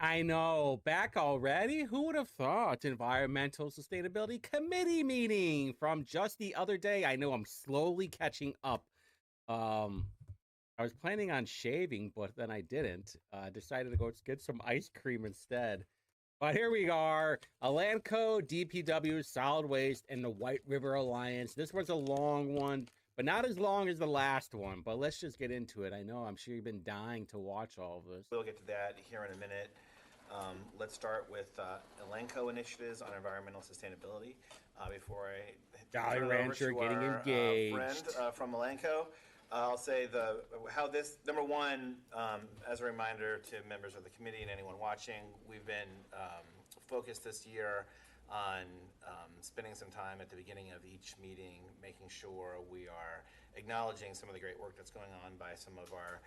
I know. Back already? Who would have thought? Environmental Sustainability Committee meeting from just the other day. I know I'm slowly catching up. Um, I was planning on shaving, but then I didn't. Decided to go get some ice cream instead. But here we are. Alanco, DPW, Solid Waste, and the White River Alliance. This one's a long one, but not as long as the last one. But let's just get into it. I know, I'm sure you've been dying to watch all of this. We'll get to that here in a minute. Let's start with Elanco initiatives on environmental sustainability. Before I Jolly turn it Rancher over to getting our engaged. friend from Elanco, I'll say how this, number one, as a reminder to members of the committee and anyone watching, we've been focused this year on spending some time at the beginning of each meeting, making sure we are acknowledging some of the great work that's going on by some of our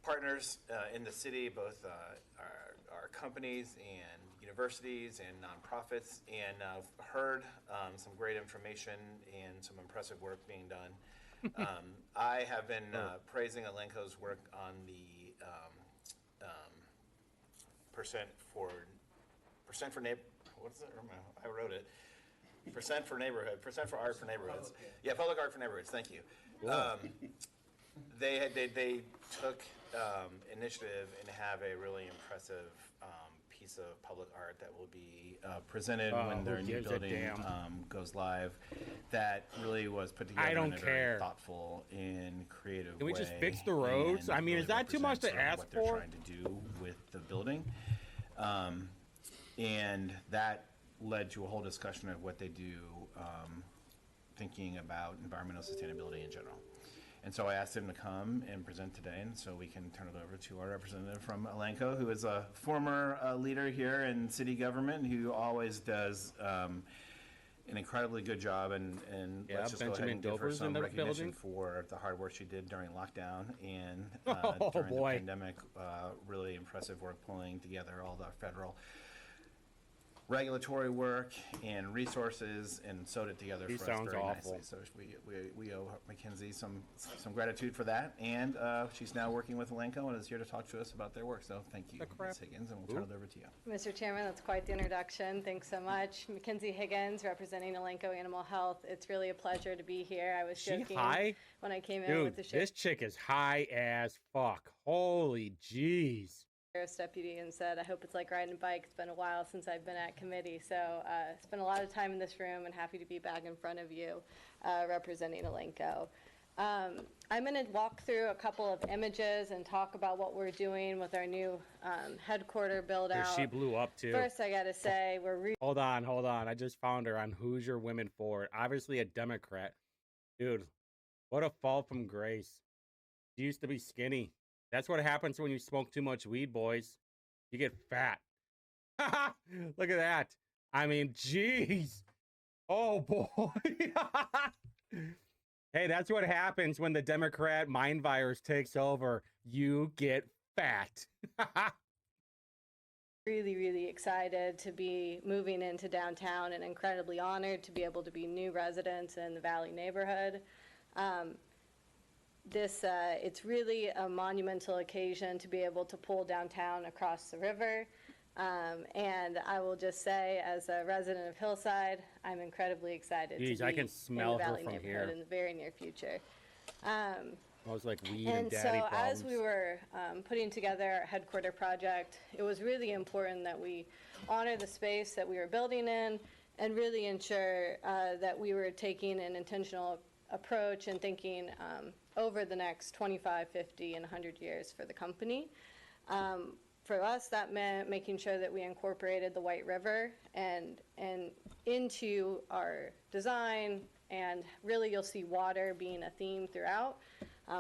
partners in the city, both our companies and universities and nonprofits, and heard some great information and some impressive work being done. I have been praising Elanco's work on the percent for neighbor. What is it? I wrote it. Percent for neighborhood. Percent for art for neighborhoods. Yeah, public art for neighborhoods. Thank you. They took initiative and have a really impressive piece of public art that will be presented when their new building goes live. That really was put together in a very thoughtful and creative way. Can we just fix the roads? I mean, really is that too much to ask what for? they're trying to do with the building. And that led to a whole discussion of what they do, thinking about environmental sustainability in general. And so I asked him to come and present today, and so we can turn it over to our representative from Elanco, who is a former leader here in city government, who always does an incredibly good job, and let's just go ahead and give her some recognition for the hard work she did during lockdown and during the pandemic. Really impressive work pulling together all the federal regulatory work and resources and sewed it together for us very nicely. So we owe Mackenzie some gratitude for that. And she's now working with Elanco and is here to talk to us about their work. So thank you, Ms. Higgins, and we'll turn it over to you. Mr. Chairman, that's quite the introduction. Thanks so much. Mackenzie Higgins, representing Elanco Animal Health. It's really a pleasure to be here. I was joking when I came in with the show. This chick is high as fuck. Holy jeez. Deputy and said, I hope it's like riding a bike. It's been a while since I've been at committee. So spent a lot of time in this room and happy to be back in front of you representing Elanco. I'm going to walk through a couple of images and talk about what we're doing with our new headquarter build out. She blew up too. First, I got to say, Hold on. I just found her on Hoosier Women Forward. Obviously a Democrat. Dude, what a fall from grace. She used to be skinny. That's what happens when you smoke too much weed, boys. You get fat. Look at that. I mean, jeez. Oh, boy. Hey, that's what happens when the Democrat mind virus takes over. You get fat. Really, really excited to be moving into downtown and incredibly honored to be able to be new residents in the Valley neighborhood. It's really a monumental occasion to be able to pull downtown across the river. And I will just say, as a resident of Hillside, I'm incredibly excited to be I can smell in the her Valley from neighborhood here. in the very near future. Smells like weed and daddy so problems. as we were putting together our headquarter project, it was really important that we honor the space that we were building in and really ensure that we were taking an intentional approach and thinking over the next 25, 50, and 100 years for the company. For us, that meant making sure that we incorporated the White River and into our design, and really you'll see water being a theme throughout.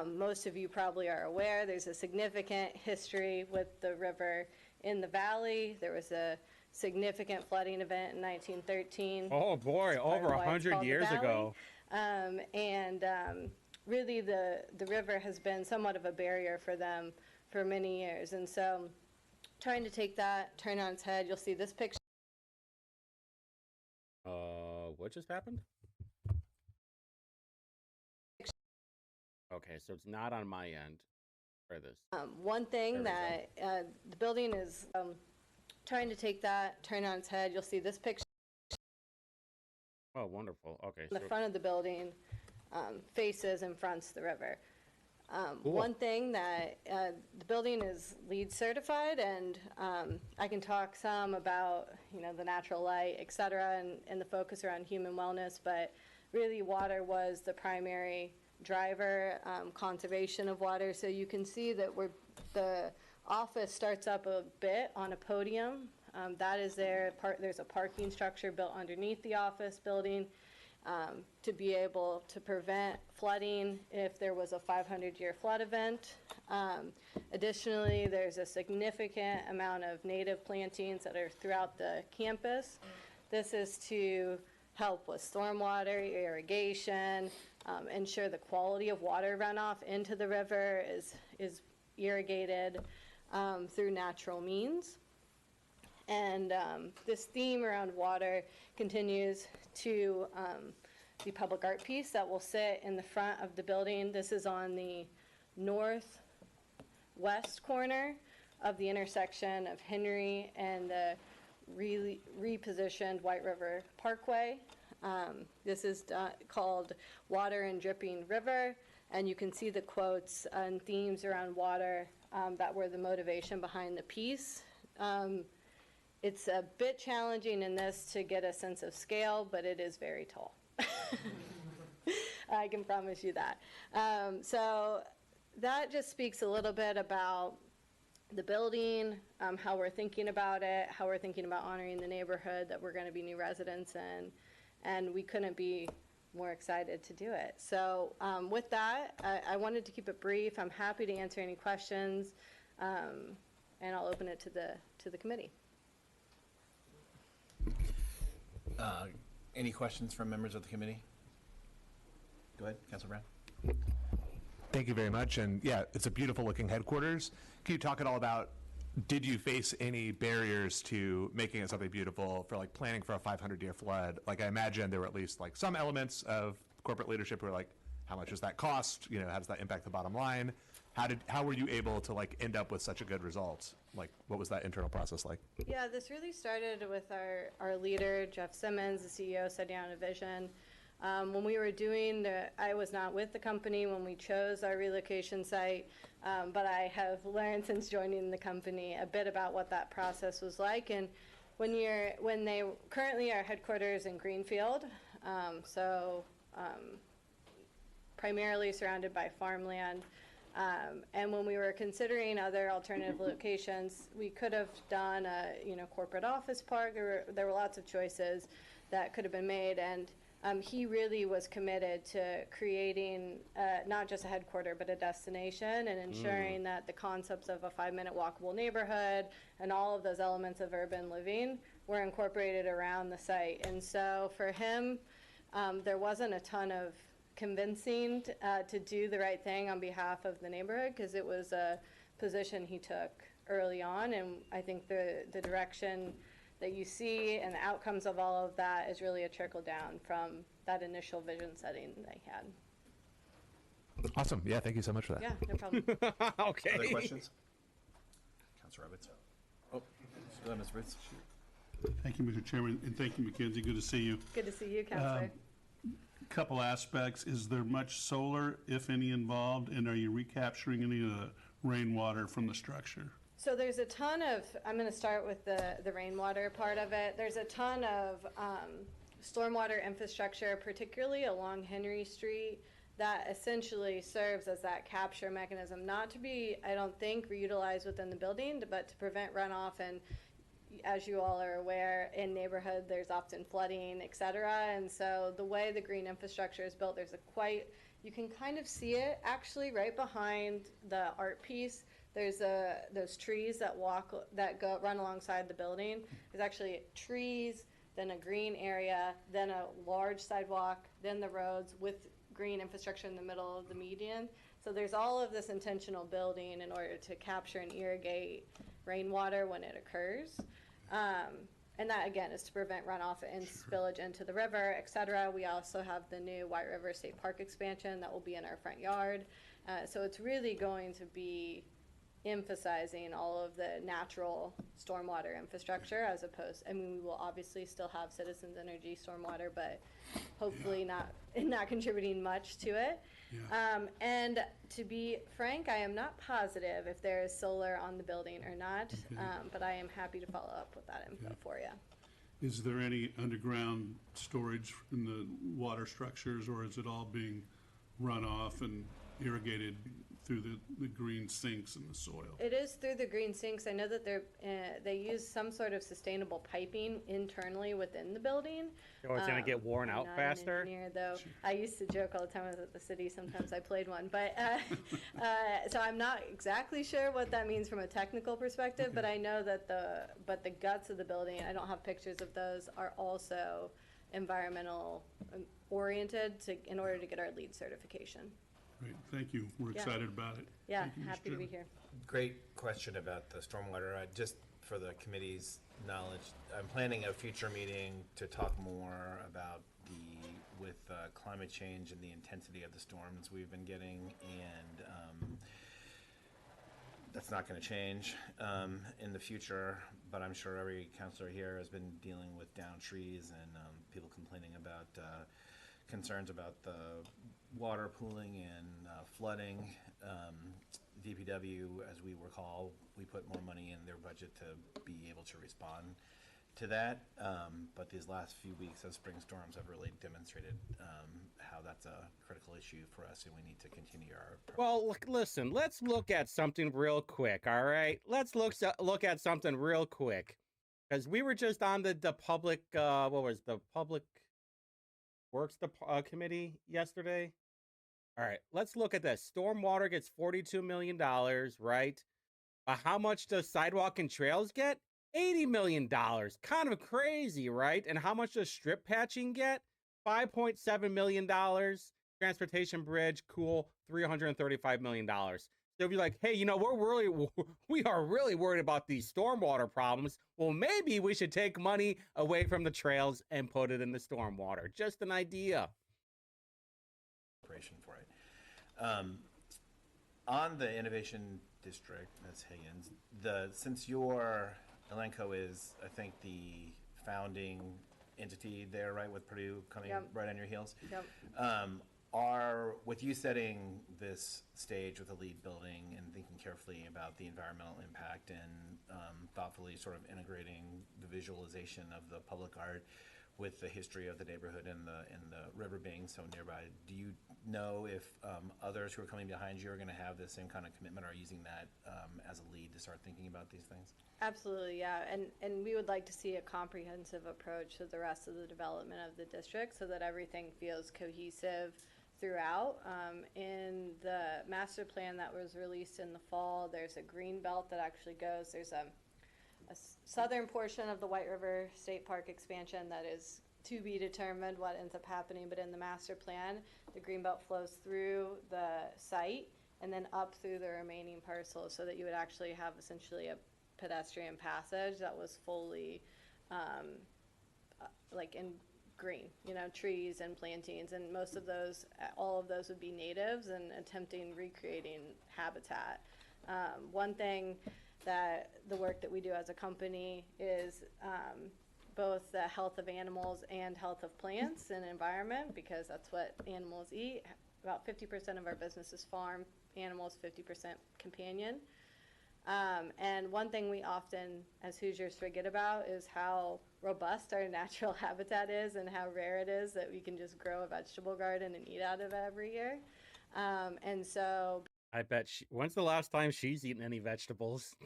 Most of you probably are aware there's a significant history with the river in the valley. There was a significant flooding event in 1913. Oh boy, over 100 years ago. Really the river has been somewhat of a barrier for them for many years. And so trying to take that, turn it on its head, you'll see this picture. What just happened? Okay, so it's not on my end. for this. One thing There we that the building is trying to take that, turn it on its head. You'll see this picture Oh, wonderful. Okay, in the so front of the building faces and fronts the river. Cool. One thing that the building is LEED certified, and I can talk some about the natural light, et cetera, and the focus around human wellness, but really water was the primary driver, conservation of water. So you can see that the office starts up a bit on a podium. That is there's a parking structure built underneath the office building to be able to prevent flooding if there was a 500-year flood event. Additionally, there's a significant amount of native plantings that are throughout the campus. This is to help with stormwater, irrigation, ensure the quality of water runoff into the river is irrigated through natural means. And this theme around water continues to the public art piece that will sit in the front of the building. This is on the northwest corner of the intersection of Henry and the repositioned White River Parkway. This is called Water and Dripping River, and you can see the quotes and themes around water that were the motivation behind the piece. It's a bit challenging in this to get a sense of scale, but it is very tall. I can promise you that. So that just speaks a little bit about the building, how we're thinking about it, how we're thinking about honoring the neighborhood that we're going to be new residents in, and we couldn't be more excited to do it. So with that, I wanted to keep it brief. I'm happy to answer any questions, and I'll open it to the committee. Any questions from members of the committee? Go ahead, Councilor Brown. Thank you very much. And yeah, it's a beautiful looking headquarters. Can you talk at all about, did you face any barriers to making it something beautiful for like planning for a 500-year flood? Like I imagine there were at least like some elements of corporate leadership who were like, how much does that cost? How does that impact the bottom line? How were you able to like end up with such a good result? Like what was that internal process like? Yeah, this really started with our leader, Jeff Simmons, the CEO, setting down a vision. When we were I was not with the company when we chose our relocation site, but I have learned since joining the company a bit about what that process was like. And when they currently our headquarters in Greenfield, primarily surrounded by farmland. And when we were considering other alternative locations, we could have done a corporate office park. There were lots of choices that could have been made, and he really was committed to creating not just a headquarter but a destination, and ensuring that the concepts of a 5-minute walkable neighborhood and all of those elements of urban living were incorporated around the site. And so for him, there wasn't a ton of convincing to do the right thing on behalf of the neighborhood, because it was a position he took early on, and I think the direction that you see and the outcomes of all of that is really a trickle down from that initial vision setting they had. Awesome. Yeah, thank you so much for that. Yeah, no problem. Okay. Other questions? Councilor Roberts. Oh, go ahead, Ms. Ruth. Thank you, Mr. Chairman, and thank you, Mackenzie. Good to see you. Good to see you, Councilor. Couple aspects. Is there much solar, if any, involved, and are you recapturing any of the rainwater from the structure? So there's a ton of, I'm going to start with the rainwater part of it. There's a ton of stormwater infrastructure, particularly along Henry Street, that essentially serves as that capture mechanism, not to be, I don't think, reutilized within the building, but to prevent runoff. And as you all are aware, in neighborhood there's often flooding, et cetera. And so the way the green infrastructure is built, you can kind of see it actually right behind the art piece. There's those trees that run alongside the building. There's actually trees, then a green area, then a large sidewalk, then the roads with green infrastructure in the middle of the median. So there's all of this intentional building in order to capture and irrigate rainwater when it occurs. And that, again, is to prevent runoff and spillage into the river, et cetera. We also have the new White River State Park expansion that will be in our front yard. So it's really going to be emphasizing all of the natural stormwater infrastructure as opposed, I mean, we will obviously still have citizens energy stormwater, but hopefully not contributing much to it. Yeah. And to be frank, I am not positive if there is solar on the building or not, but I am happy to follow up with that info for you. Is there any underground storage in the water structures, or is it all being run off and irrigated through the green sinks in the soil? It is through the green sinks. I know that they use some sort of sustainable piping internally within the building. Oh, it's gonna get worn I'm out not faster? an engineer, though. I used to joke all the time I was at the city. Sometimes I played one, but so I'm not exactly sure what that means from a technical perspective. But I know that the guts of the building, I don't have pictures of those, are also environmental oriented in order to get our LEED certification. Great, thank you. We're excited about it. Yeah, Thank you, Mr. happy to be Chairman. here. Great question about the stormwater. Just for the committee's knowledge, I'm planning a future meeting to talk more about with climate change and the intensity of the storms we've been getting, and that's not going to change in the future, but I'm sure every counselor here has been dealing with downed trees and people complaining about concerns about the water pooling and flooding. DPW, as we recall, we put more money in their budget to be able to respond to that. But these last few weeks of spring storms have really demonstrated how that's a critical issue for us, and we need to continue our. Well, listen, let's look at something real quick, all right? Let's look at something real quick. Because we were just on the public, what was the Public Works Committee yesterday? All right, let's look at this. Stormwater gets $42 million, right? How much does Sidewalk and Trails get? $80 million. Kind of crazy, right? And how much does strip patching get? $5.7 million. Transportation Bridge, cool, $335 million. So if you're like, hey, you know, we are really worried about these stormwater problems, well, maybe we should take money away from the trails and put it in the stormwater. Just an idea. For it. On the Innovation District, that's Higgins, since your Elanco is, I think, the founding entity there, right, with Purdue coming right on your heels? Yep. With you setting this stage with the LEED building and thinking carefully about the environmental impact and thoughtfully sort of integrating the visualization of the public art with the history of the neighborhood and the river being so nearby, do you know if others who are coming behind you are going to have the same kind of commitment or are using that as a lead to start thinking about these things? Absolutely, yeah, and we would like to see a comprehensive approach to the rest of the development of the district so that everything feels cohesive throughout. In the master plan that was released in the fall, there's a green belt that actually goes, there's a southern portion of the White River State Park expansion that is to be determined what ends up happening, but in the master plan, the greenbelt flows through the site and then up through the remaining parcels so that you would actually have essentially a pedestrian passage that was fully like in green, you know, trees and plantings, and most of those, all of those would be natives and attempting recreating habitat. One thing that the work that we do as a company is both the health of animals and health of plants and environment, because that's what animals eat. About 50% of our business is farm animals, 50% companion. And one thing we often, as Hoosiers, forget about is how robust our natural habitat is and how rare it is that we can just grow a vegetable garden and eat out of it every year. And so I bet when's the last time she's eaten any vegetables?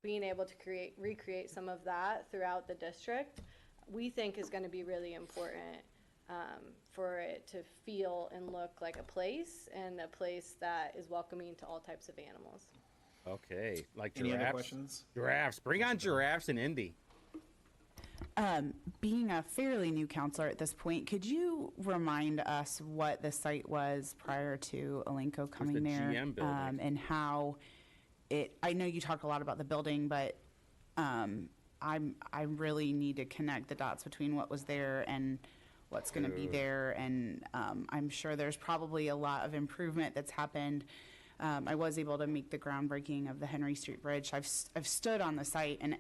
being able to recreate some of that throughout the district, we think is going to be really important for it to feel and look like a place, and a place that is welcoming to all types of animals. Okay, like Any giraffes. other questions? Giraffes. Bring on giraffes in Indy. Being a fairly new counselor at this point, could you remind us what the site was prior to Elanco coming the there, GM building. and how it? I know you talk a lot about the building, but I really need to connect the dots between what was there and what's going to be there. And I'm sure there's probably a lot of improvement that's happened. I was able to make the groundbreaking of the Henry Street Bridge. I've stood on the site, and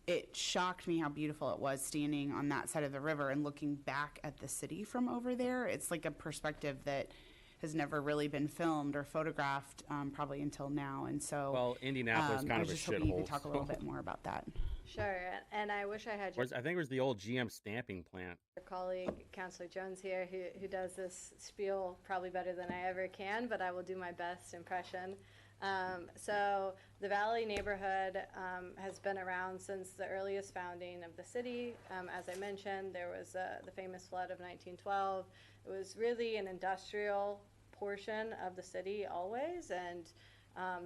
it shocked me how beautiful it was standing on that side of the river and looking back at the city from over there. It's like a perspective that has never really been filmed or photographed, probably until now. And so, Well, Indianapolis kind I of was a just hoping you shithole. could talk a little bit more about that. Sure, and I wish I had your I think it was the old GM stamping plant. colleague, Councilor Jones here, who does this spiel probably better than I ever can, but I will do my best impression. So the Valley neighborhood has been around since the earliest founding of the city. As I mentioned, there was the famous flood of 1912. It was really an industrial portion of the city always, and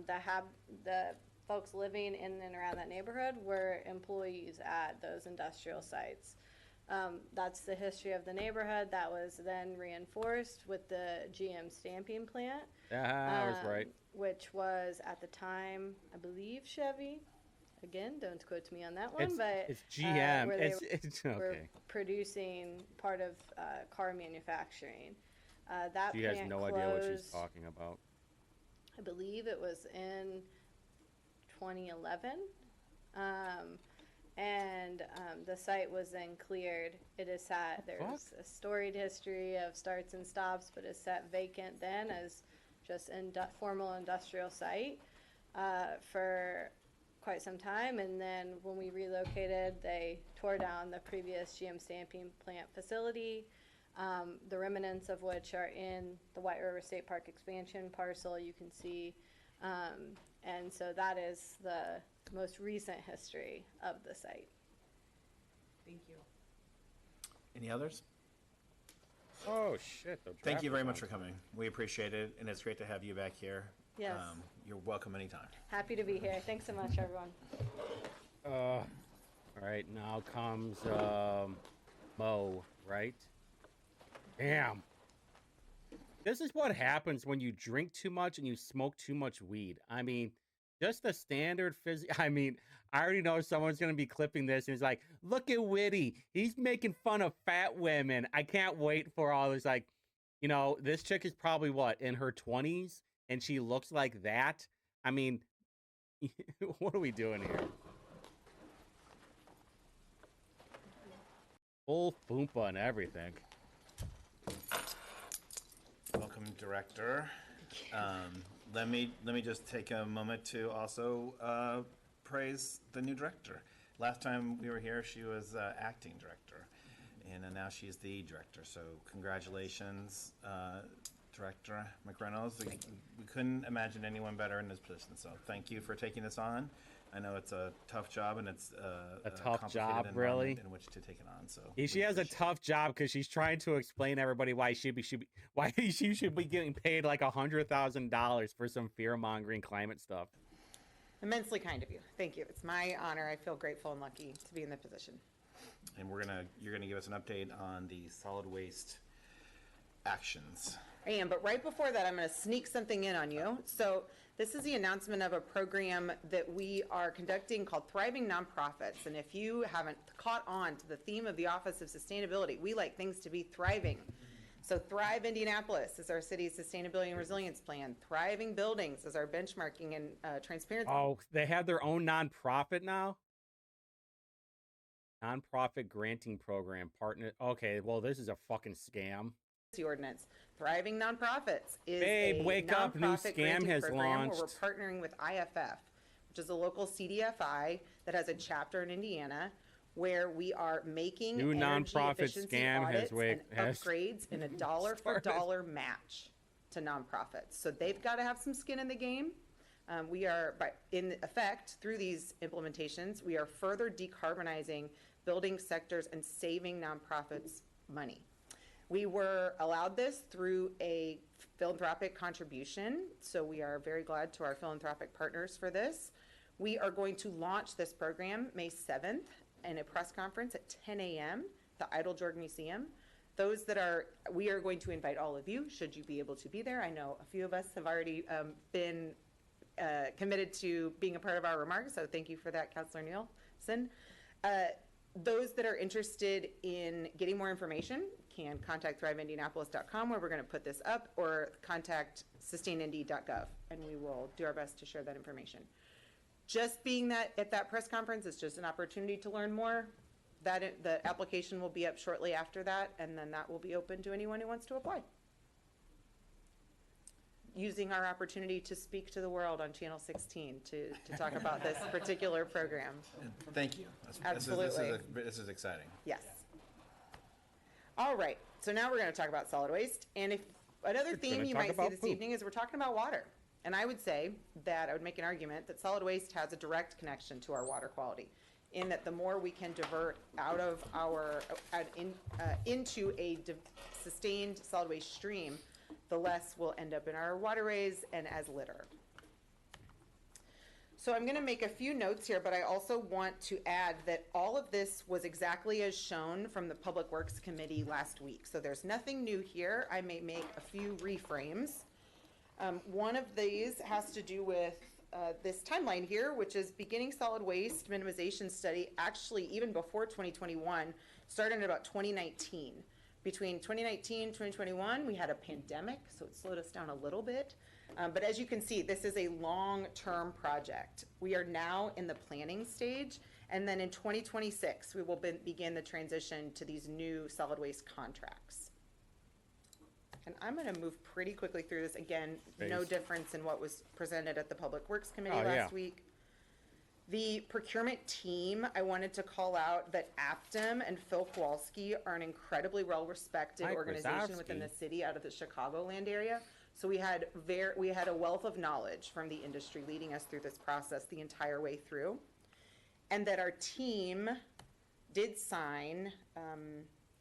the folks living in and around that neighborhood were employees at those industrial sites. That's the history of the neighborhood. That was then reinforced with the GM stamping plant. I was right. Which was at the time, I believe, Chevy. Again, don't quote me on that one, but it's GM. where they It's were okay. producing part of car manufacturing. That She has plant no closed, idea what she's talking about. I believe it was in 2011. And the site was then cleared. It is sat, there's a storied history of starts and stops, but it's sat vacant then as just formal industrial site for quite some time. And then when we relocated, they tore down the previous GM stamping plant facility, the remnants of which are in the White River State Park expansion parcel you can see. And so that is the most recent history of the site. Thank you. Any others? Oh shit! Thank you very much for coming. We appreciate it, and it's great to have you back here. Yes. You're welcome anytime. Happy to be here. Thanks so much, everyone. All right, now comes Mo. Right? Damn. This is what happens when you drink too much and you smoke too much weed. I mean, just the standard I mean, I already know someone's going to be clipping this and it's like, look at Whitty. He's making fun of fat women. I can't wait for all this. Like, you know, this chick is probably what, in her 20s? And she looks like that? I mean, what are we doing here? Full foompa and everything. Welcome, Director. Let me just take a moment to also praise the new director. Last time we were here, she was acting director, and now she's the director. So congratulations, Director McReynolds. We couldn't imagine anyone better in this position. So thank you for taking this on. I know it's a tough job, and it's a tough job, environment really, in which to take it on. So she has a tough job because she's trying to explain to everybody why she should be getting paid like $100,000 for some fear mongering climate stuff. Immensely kind of you. Thank you. It's my honor. I feel grateful and lucky to be in the position. And you're gonna give us an update on the solid waste actions. I am, but right before that, I'm going to sneak something in on you. So this is the announcement of a program that we are conducting called Thriving Nonprofits. And if you haven't caught on to the theme of the Office of Sustainability, we like things to be thriving. So Thrive Indianapolis is our city's sustainability and resilience plan. Thriving Buildings is our benchmarking and transparency. Oh, they have their own nonprofit now? Nonprofit granting program partner. Okay, well, this is a fucking scam. Ordinance. Thriving Nonprofits is Babe, a wake up, new nonprofit scam granting has program launched. where we're partnering with IFF, which is a local CDFI that has a chapter in Indiana, where we are making New energy nonprofit efficiency scam has audits and upgrades in a dollar for dollar match to nonprofits. So they've got to have some skin in the game. We are, in effect, through these implementations, we are further decarbonizing building sectors and saving nonprofits money. We were allowed this through a philanthropic contribution, so we are very glad to our philanthropic partners for this. We are going to launch this program May 7th in a press conference at 10 a.m. at the Idle George Museum. We are going to invite all of you, should you be able to be there. I know a few of us have already been committed to being a part of our remarks, so thank you for that, Councilor Nielsen. Those that are interested in getting more information can contact thriveindianapolis.com, where we're going to put this up, or contact sustainnd.gov, and we will do our best to share that information. Just being that at that press conference is just an opportunity to learn more. The application will be up shortly after that, and then that will be open to anyone who wants to apply. Using our opportunity to speak to the world on Channel 16 to talk about this particular program. Thank you. Absolutely. This is exciting. Yes. All right. So now we're going to talk about solid waste. And if another theme you might see this evening is we're talking about water. And I would say that I would make an argument that solid waste has a direct connection to our water quality, in that the more we can divert out of our into a sustained solid waste stream, the less will end up in our waterways and as litter. So I'm going to make a few notes here, but I also want to add that all of this was exactly as shown from the Public Works Committee last week. So there's nothing new here. I may make a few reframes. One of these has to do with this timeline here, which is beginning solid waste minimization study, actually even before 2021, started in about 2019. Between 2019 and 2021, we had a pandemic, so it slowed us down a little bit. But as you can see, this is a long-term project. We are now in the planning stage, and then in 2026, we will begin the transition to these new solid waste contracts. And I'm going to move pretty quickly through this. Again, no difference in what was presented at the Public Works Committee last week. The procurement team, I wanted to call out that Aptum and Phil Kowalski are an incredibly well-respected organization within the city out of the Chicagoland area. So we had a wealth of knowledge from the industry leading us through this process the entire way through. And that our team did sign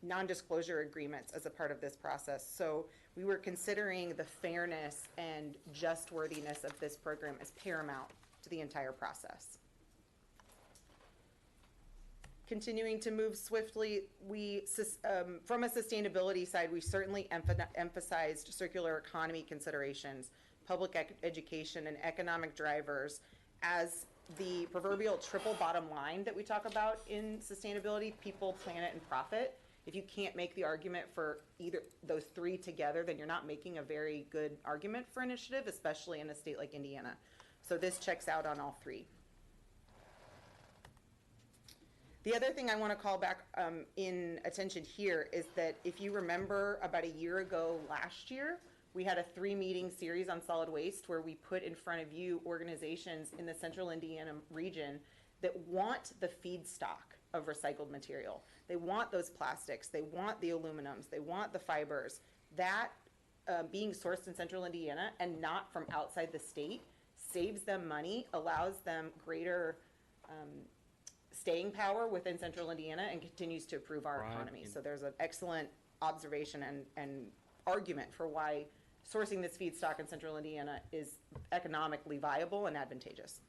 non-disclosure agreements as a part of this process. So we were considering the fairness and just worthiness of this program as paramount to the entire process. Continuing to move swiftly, from a sustainability side, we certainly emphasized circular economy considerations, public education, and economic drivers as the proverbial triple bottom line that we talk about in sustainability: people, planet, and profit. If you can't make the argument for either those three together, then you're not making a very good argument for initiative, especially in a state like Indiana. So this checks out on all three. The other thing I want to call back in attention here is that if you remember about a year ago last year, we had a 3-meeting series on solid waste where we put in front of you organizations in the central Indiana region that want the feedstock of recycled material. They want those plastics, they want the aluminums, they want the fibers. That being sourced in central Indiana and not from outside the state saves them money, allows them greater staying power within central Indiana, and continues to improve our economy. So there's an excellent observation and argument for why sourcing this feedstock in central Indiana is economically viable and advantageous.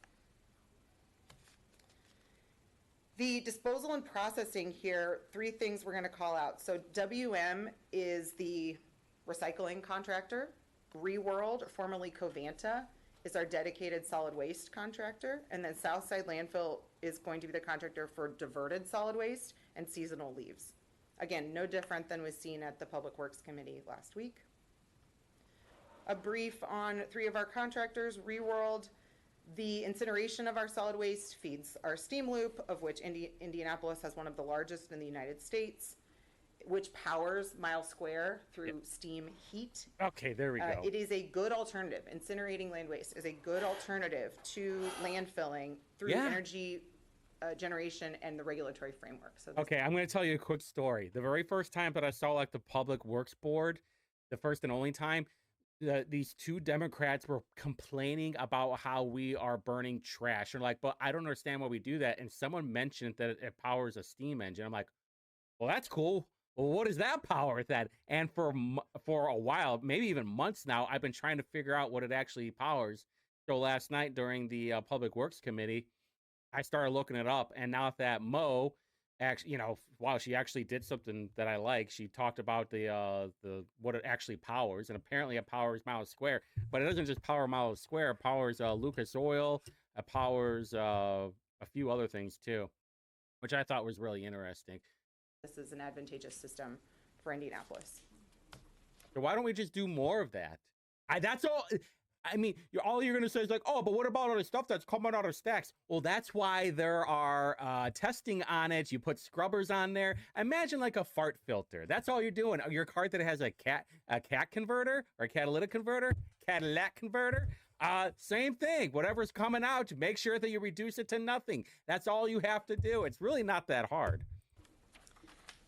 The disposal and processing here, 3 things we're going to call out. So WM is the recycling contractor. Reworld, formerly Covanta, is our dedicated solid waste contractor. And then Southside Landfill is going to be the contractor for diverted solid waste and seasonal leaves. Again, no different than was seen at the Public Works Committee last week. A brief on 3 of our contractors. Reworld, the incineration of our solid waste feeds our steam loop, of which Indianapolis has one of the largest in the United States, which powers Mile Square through steam heat. Okay, there we go. It is a good alternative. Incinerating land waste is a good alternative to landfilling through energy generation and the regulatory framework. So okay, I'm going to tell you a quick story. The very first time that I saw like the Public Works Board, the first and only time, these 2 Democrats were complaining about how we are burning trash. They're like, but I don't understand why we do that. And someone mentioned that it powers a steam engine. I'm like, well, that's cool. Well, what does that power then? And for a while, maybe even months now, I've been trying to figure out what it actually powers. So last night during the Public Works Committee, I started looking it up. And now that Mo actually, wow, she actually did something that I like. She talked about the what it actually powers, and apparently it powers Miles Square. But it doesn't just power Miles Square; it powers Lucas Oil. It powers a few other things too, which I thought was really interesting. This is an advantageous system for Indianapolis. So why don't we just do more of that? That's all. I mean, all you're going to say is like, oh, but what about all the stuff that's coming out of stacks? Well, that's why there are testing on it. You put scrubbers on there. Imagine like a fart filter. That's all you're doing. Your car that has a cat converter or catalytic converter, Cadillac converter. Same thing. Whatever's coming out, make sure that you reduce it to nothing. That's all you have to do. It's really not that hard.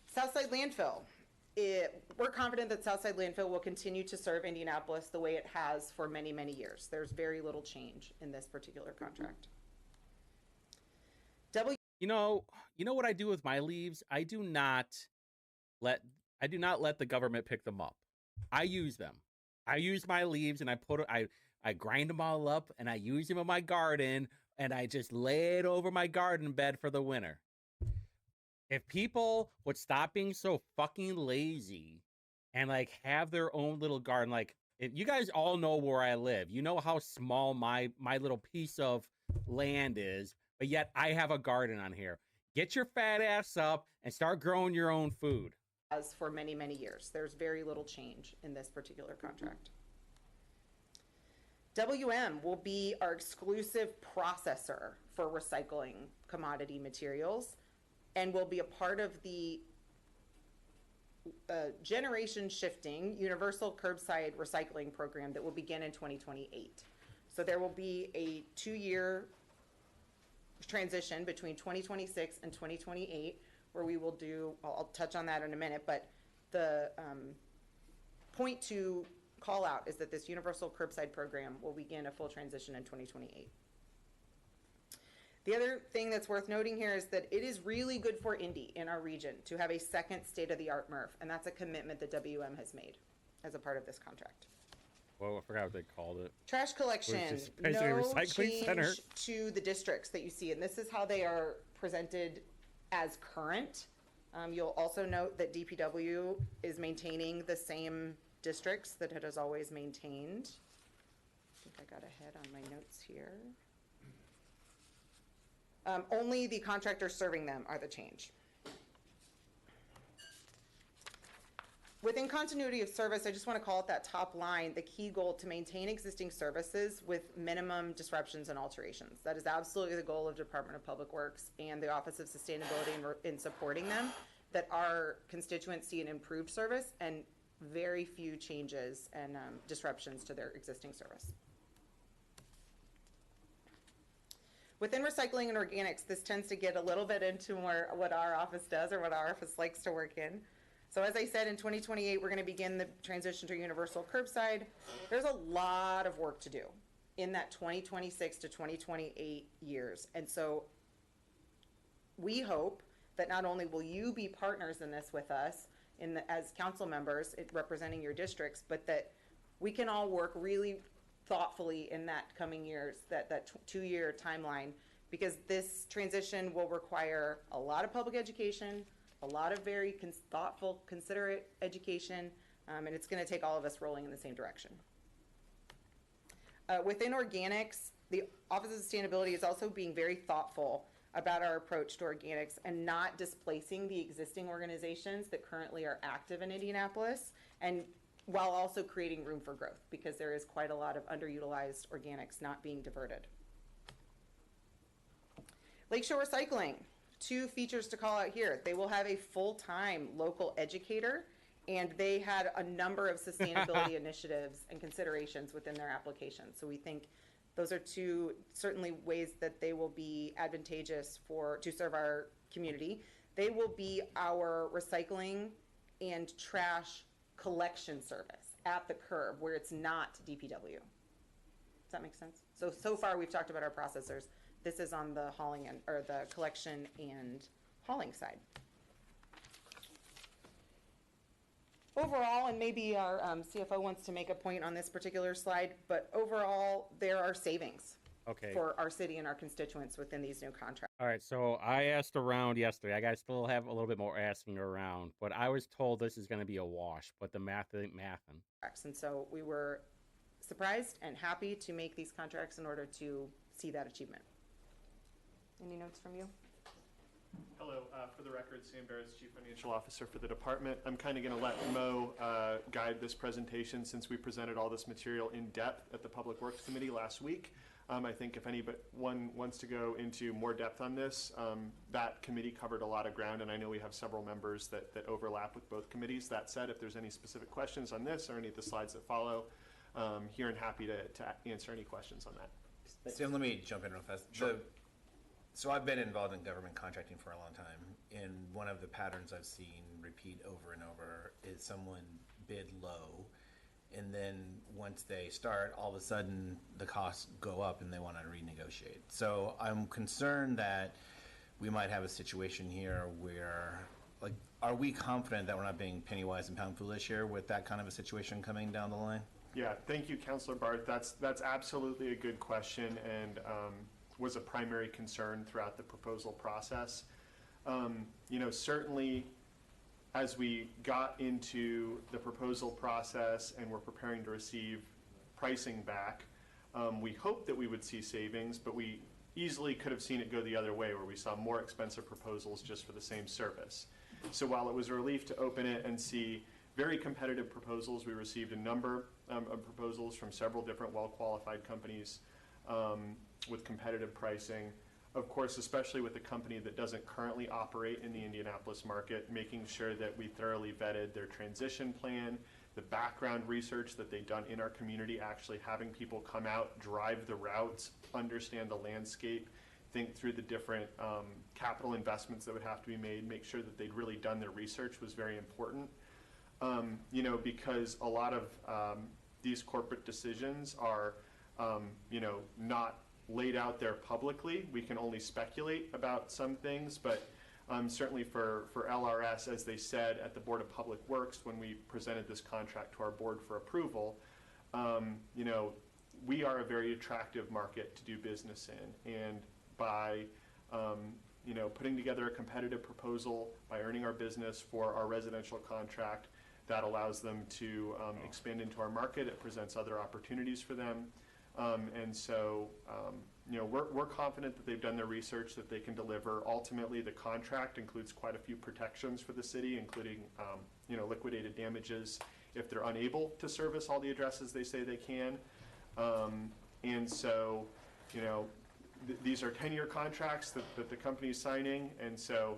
Southside Landfill. We're confident that Southside Landfill will continue to serve Indianapolis the way it has for many, many years. There's very little change in this particular contract. You know what I do with my leaves? I do not let the government pick them up. I use them. I use my leaves and I grind them all up and I use them in my garden and I just lay it over my garden bed for the winter. If people would stop being so fucking lazy and like have their own little garden, like you guys all know where I live. You know how small my little piece of land is, but yet I have a garden on here. Get your fat ass up and start growing your own food. As for many, many years, there's very little change in this particular contract. WM will be our exclusive processor for recycling commodity materials and will be a part of the generation shifting universal curbside recycling program that will begin in 2028. So there will be a 2-year transition between 2026 and 2028 where we will do, I'll touch on that in a minute, but the point to call out is that this universal curbside program will begin a full transition in 2028. The other thing that's worth noting here is that it is really good for Indy in our region to have a second state-of-the-art MRF, and that's a commitment that WM has made as a part of this contract. Well, I forgot what they called it. Trash collection, basically a no recycling change center. to the districts that you see, and this is how they are presented as current. You'll also note that DPW is maintaining the same districts that it has always maintained. I think I got ahead on my notes here. Only the contractors serving them are the change. Within continuity of service, I just want to call it that top line, the key goal to maintain existing services with minimum disruptions and alterations. That is absolutely the goal of Department of Public Works and the Office of Sustainability in supporting them, that our constituents see an improved service and very few changes and disruptions to their existing service. Within recycling and organics, this tends to get a little bit into more what our office does or what our office likes to work in. So as I said, in 2028, we're going to begin the transition to universal curbside. There's a lot of work to do in that 2026 to 2028 years. And so we hope that not only will you be partners in this with us as council members representing your districts, but that we can all work really thoughtfully in that coming years, that 2-year timeline, because this transition will require a lot of public education, a lot of very thoughtful, considerate education, and it's going to take all of us rolling in the same direction. Within organics, the Office of Sustainability is also being very thoughtful about our approach to organics and not displacing the existing organizations that currently are active in Indianapolis, and while also creating room for growth, because there is quite a lot of underutilized organics not being diverted. Lakeshore Recycling, 2 features to call out here. They will have a full-time local educator, and they had a number of sustainability initiatives and considerations within their application. So we think those are 2 certainly ways that they will be advantageous to serve our community. They will be our recycling and trash collection service at the curb where it's not DPW. Does that make sense? So far we've talked about our processors. This is on the hauling or the collection and hauling side. Overall, and maybe our CFO wants to make a point on this particular slide, but overall there are savings for our city and our constituents within these new contracts. All right, so I asked around yesterday. I gotta still have a little bit more asking around, but I was told this is going to be a wash, but the math ain't mathin'. And so we were surprised and happy to make these contracts in order to see that achievement. Any notes from you? Hello, for the record, Sam Barrett's Chief Financial Officer for the department. I'm kind of going to let Mo guide this presentation since we presented all this material in depth at the Public Works Committee last week. I think if anyone wants to go into more depth on this, that committee covered a lot of ground, and I know we have several members that overlap with both committees. That said, if there's any specific questions on this or any of the slides that follow, here and happy to answer any questions on that. Sam, let me jump in real fast. Sure. So I've been involved in government contracting for a long time, and one of the patterns I've seen repeat over and over is someone bid low, and then once they start, all of a sudden the costs go up and they want to renegotiate. So I'm concerned that we might have a situation here where, like, are we confident that we're not being penny wise and pound foolish here with that kind of a situation coming down the line? Yeah, thank you, Councilor Barth. That's absolutely a good question, and was a primary concern throughout the proposal process. Certainly as we got into the proposal process and we're preparing to receive pricing back, we hoped that we would see savings, but we easily could have seen it go the other way, where we saw more expensive proposals just for the same service. So while it was a relief to open it and see very competitive proposals, we received a number of proposals from several different well-qualified companies with competitive pricing. Of course, especially with a company that doesn't currently operate in the Indianapolis market, making sure that we thoroughly vetted their transition plan, the background research that they've done in our community, actually having people come out, drive the routes, understand the landscape, think through the different capital investments that would have to be made, make sure that they'd really done their research was very important. Because a lot of these corporate decisions are, not laid out there publicly. We can only speculate about some things, but certainly for LRS, as they said at the Board of Public Works when we presented this contract to our board for approval, we are a very attractive market to do business in, and by putting together a competitive proposal, by earning our business for our residential contract, that allows them to expand into our market. It presents other opportunities for them. We're confident that they've done their research, that they can deliver. Ultimately, the contract includes quite a few protections for the city, including liquidated damages if they're unable to service all the addresses they say they can. These are 10-year contracts that the company's signing, and so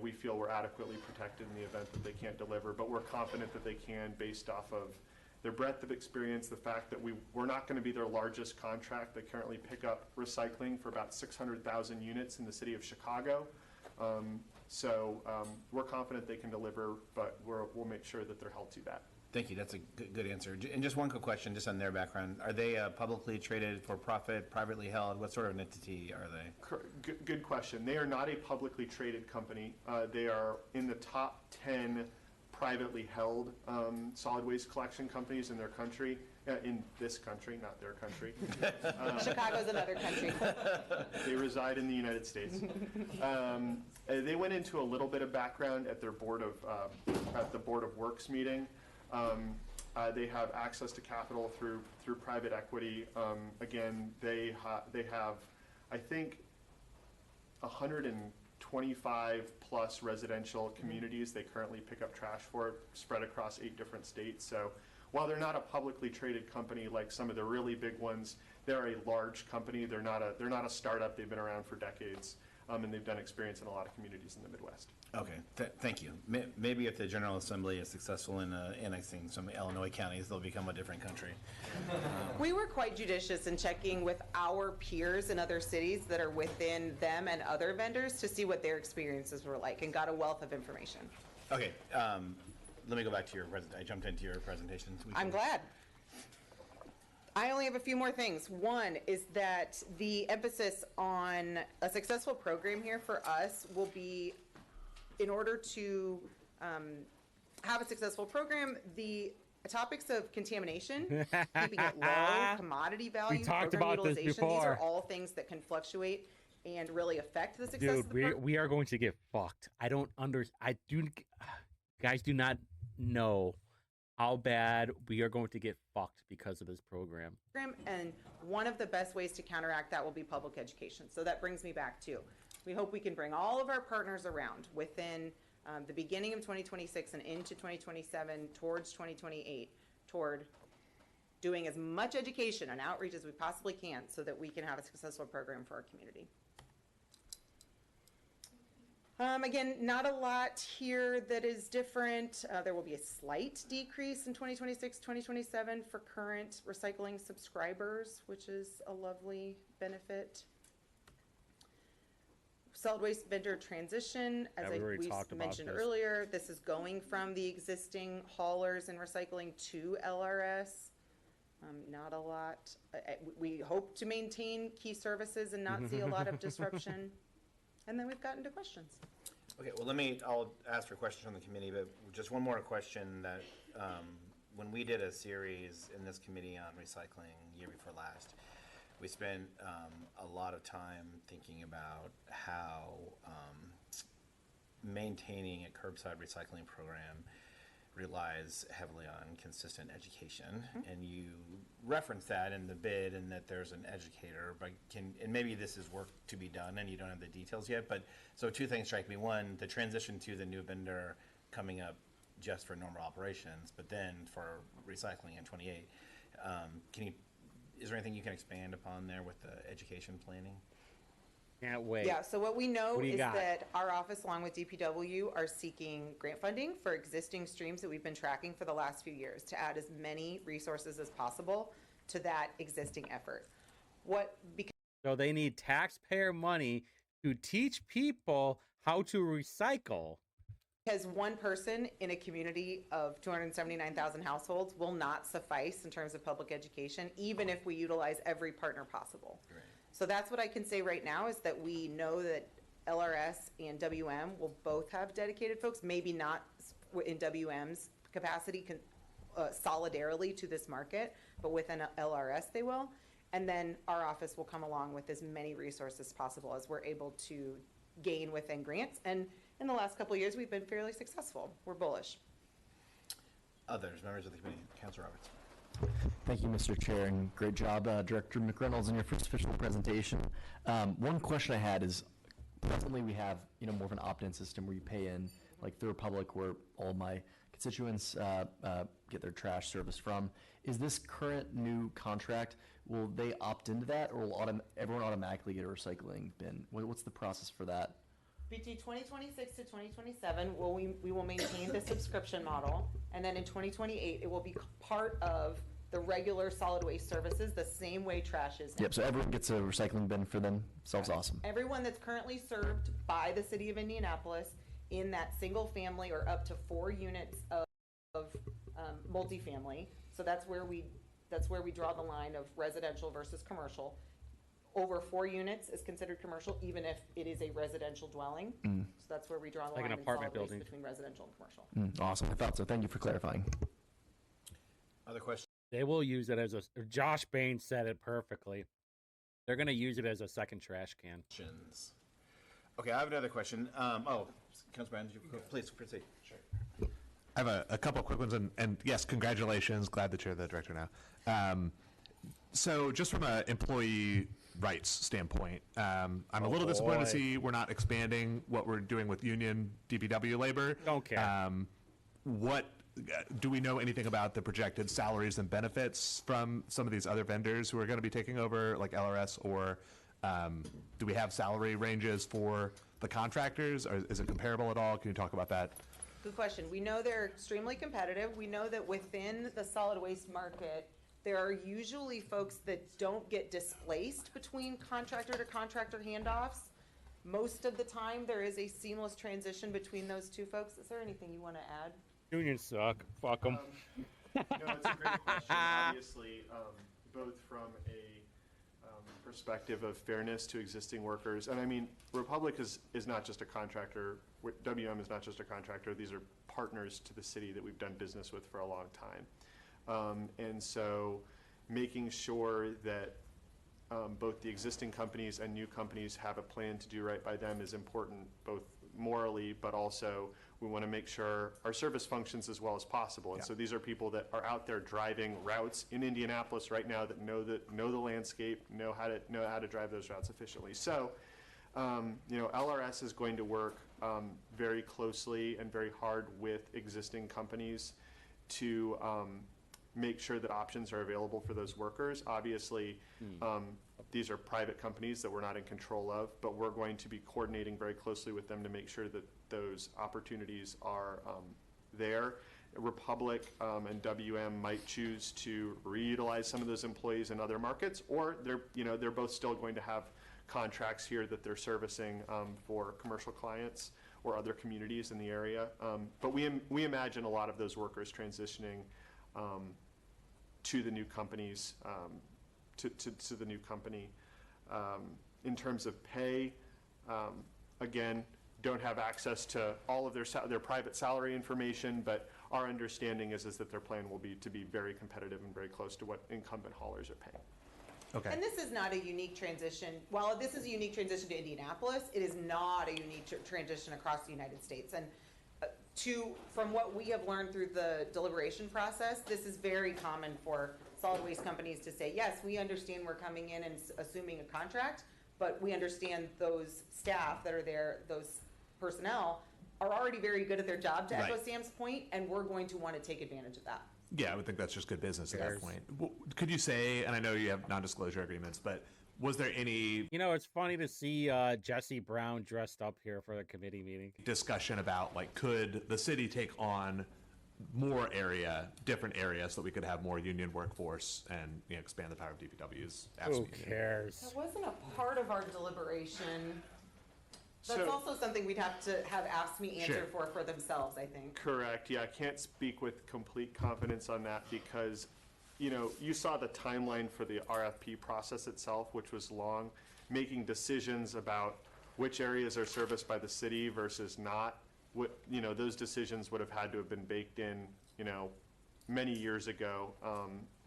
we feel we're adequately protected in the event that they can't deliver, but we're confident that they can based off of their breadth of experience, the fact that we're not going to be their largest contract. They currently pick up recycling for about 600,000 units in the city of Chicago. We're confident they can deliver, but we'll make sure that they're held to that. Thank you. That's a good answer. And just one quick question, just on their background. Are they publicly traded, for profit, privately held? What sort of an entity are they? Good question. They are not a publicly traded company. They are in the top 10 privately held solid waste collection companies in their country, in this country, not their country. Chicago's another country. They reside in the United States. They went into a little bit of background at their at the Board of Works meeting. They have access to capital through private equity. Again, they have, I think, 125 plus residential communities they currently pick up trash for, spread across 8 different states. So while they're not a publicly traded company like some of the really big ones, they're a large company. They're not a startup. They've been around for decades, and they've done experience in a lot of communities in the Midwest. Okay, thank you. Maybe if the General Assembly is successful in annexing some Illinois counties, they'll become a different country. We were quite judicious in checking with our peers in other cities that are within them and other vendors to see what their experiences were like, and got a wealth of information. Okay, let me go back to your presentation. I jumped into your presentation. I'm glad. I only have a few more things. One is that the emphasis on a successful program here for us will be, in order to have a successful program, the topics of contamination, keeping it low, commodity value, We talked program about this utilization, these before. are all things that can fluctuate and really affect the success of the Dude, program. we are going to get fucked. Guys do not know how bad we are going to get fucked because of this program. And one of the best ways to counteract that will be public education. So that brings me back to, We hope we can bring all of our partners around within the beginning of 2026 and into 2027 towards 2028 toward doing as much education and outreach as we possibly can so that we can have a successful program for our community. Again, not a lot here that is different. There will be a slight decrease in 2026, 2027 for current recycling subscribers, which is a lovely benefit. Solid waste vendor transition, as we mentioned earlier, this is going from the existing haulers and recycling to LRS. Not a lot. We hope to maintain key services and not see a lot of disruption. And then we've gotten to questions. Okay, well, I'll ask for questions from the committee, but just one more question that, when we did a series in this committee on recycling year before last, we spent a lot of time thinking about how maintaining a curbside recycling program relies heavily on consistent education. And you referenced that in the bid and that there's an educator, but and maybe this is work to be done and you don't have the details yet, but so two things strike me. One, the transition to the new vendor coming up just for normal operations, but then for recycling in 28. Is there anything you can expand upon there with the education planning? Can't wait. Yeah, so what we know is got? that our office, along with DPW, are seeking grant funding for existing streams that we've been tracking for the last few years to add as many resources as possible to that existing effort. So they need taxpayer money to teach people how to recycle. Because one person in a community of 279,000 households will not suffice in terms of public education, even if we utilize every partner possible. Right. So that's what I can say right now is that we know that LRS and WM will both have dedicated folks, maybe not in WM's capacity solidarily to this market, but within LRS they will. And then our office will come along with as many resources as possible as we're able to gain within grants. And in the last couple of years, we've been fairly successful. We're bullish. Others, members of the committee, Councilor Roberts. Thank you, Mr. Chair, and great job, Director McReynolds, in your first official presentation. One question I had is, presently we have more of an opt-in system where you pay in, like through Republic, where all my constituents get their trash service from. Is this current new contract, will they opt into that, or will everyone automatically get a recycling bin? What's the process for that? Between 2026 to 2027, we will maintain the subscription model, and then in 2028, it will be part of the regular solid waste services, the same way trash is now. Yep, so everyone gets a recycling bin for themselves. Awesome. Everyone that's currently served by the city of Indianapolis in that single family or up to 4 units of multifamily, so that's where we draw the line of residential versus commercial. Over 4 units is considered commercial, even if it is a residential dwelling. So that's where we draw the Like line an in apartment solid waste building. between residential and commercial. Awesome, I thought so. Thank you for clarifying. Other questions? They will use it as Josh Bain said it perfectly. They're going to use it as a second trash can. Okay, I have another question. Councilman, please proceed. Sure. I have a couple of quick ones, and yes, congratulations. Glad that you're the director now. So just from an employee rights standpoint, I'm a little disappointed to see we're not expanding what we're doing with union DPW labor. Don't care. Do we know anything about the projected salaries and benefits from some of these other vendors who are going to be taking over, like LRS, or do we have salary ranges for the contractors, or is it comparable at all? Can you talk about that? Good question. We know they're extremely competitive. We know that within the solid waste market, there are usually folks that don't get displaced between contractor to contractor handoffs. Most of the time, there is a seamless transition between those two folks. Is there anything you want to add? Unions suck. Fuck them. No, it's a great question. Obviously, both from a perspective of fairness to existing workers, and I mean, Republic is not just a contractor. WM is not just a contractor. These are partners to the city that we've done business with for a long time, and so making sure that both the existing companies and new companies have a plan to do right by them is important, both morally, but also we want to make sure our service functions as well as possible. And so these are people that are out there driving routes in Indianapolis right now that know the landscape, know how to drive those routes efficiently. So LRS is going to work very closely and very hard with existing companies to make sure that options are available for those workers. Obviously, these are private companies that we're not in control of, but we're going to be coordinating very closely with them to make sure that those opportunities are there. Republic and WM might choose to reutilize some of those employees in other markets, or they're both still going to have contracts here that they're servicing for commercial clients or other communities in the area. But we imagine a lot of those workers transitioning to the new companies, to the new company. In terms of pay, again, don't have access to all of their private salary information, but our understanding is that their plan will be to be very competitive and very close to what incumbent haulers are paying. Okay. And this is not a unique transition. While this is a unique transition to Indianapolis, it is not a unique transition across the United States. And from what we have learned through the deliberation process, this is very common for solid waste companies to say, yes, we understand we're coming in and assuming a contract, but we understand those staff that are there, those personnel, are already very good at their job, to Right. echo Sam's point, and we're going to want to take advantage of that. Yeah, I would think that's just good business at that There's- point. Could you say, and I know you have non-disclosure agreements, but was there any It's funny to see Jesse Brown dressed up here for the committee meeting. discussion about, like, could the city take on more different areas so that we could have more union workforce and expand the power of DPW's Who absent union? cares? That wasn't a part of our deliberation. That's So- also something we'd have to have AFSCME answer Sure. for themselves, I think. Correct. Yeah, I can't speak with complete confidence on that because, you saw the timeline for the RFP process itself, which was long, making decisions about which areas are serviced by the city versus not. Those decisions would have had to have been baked in, many years ago.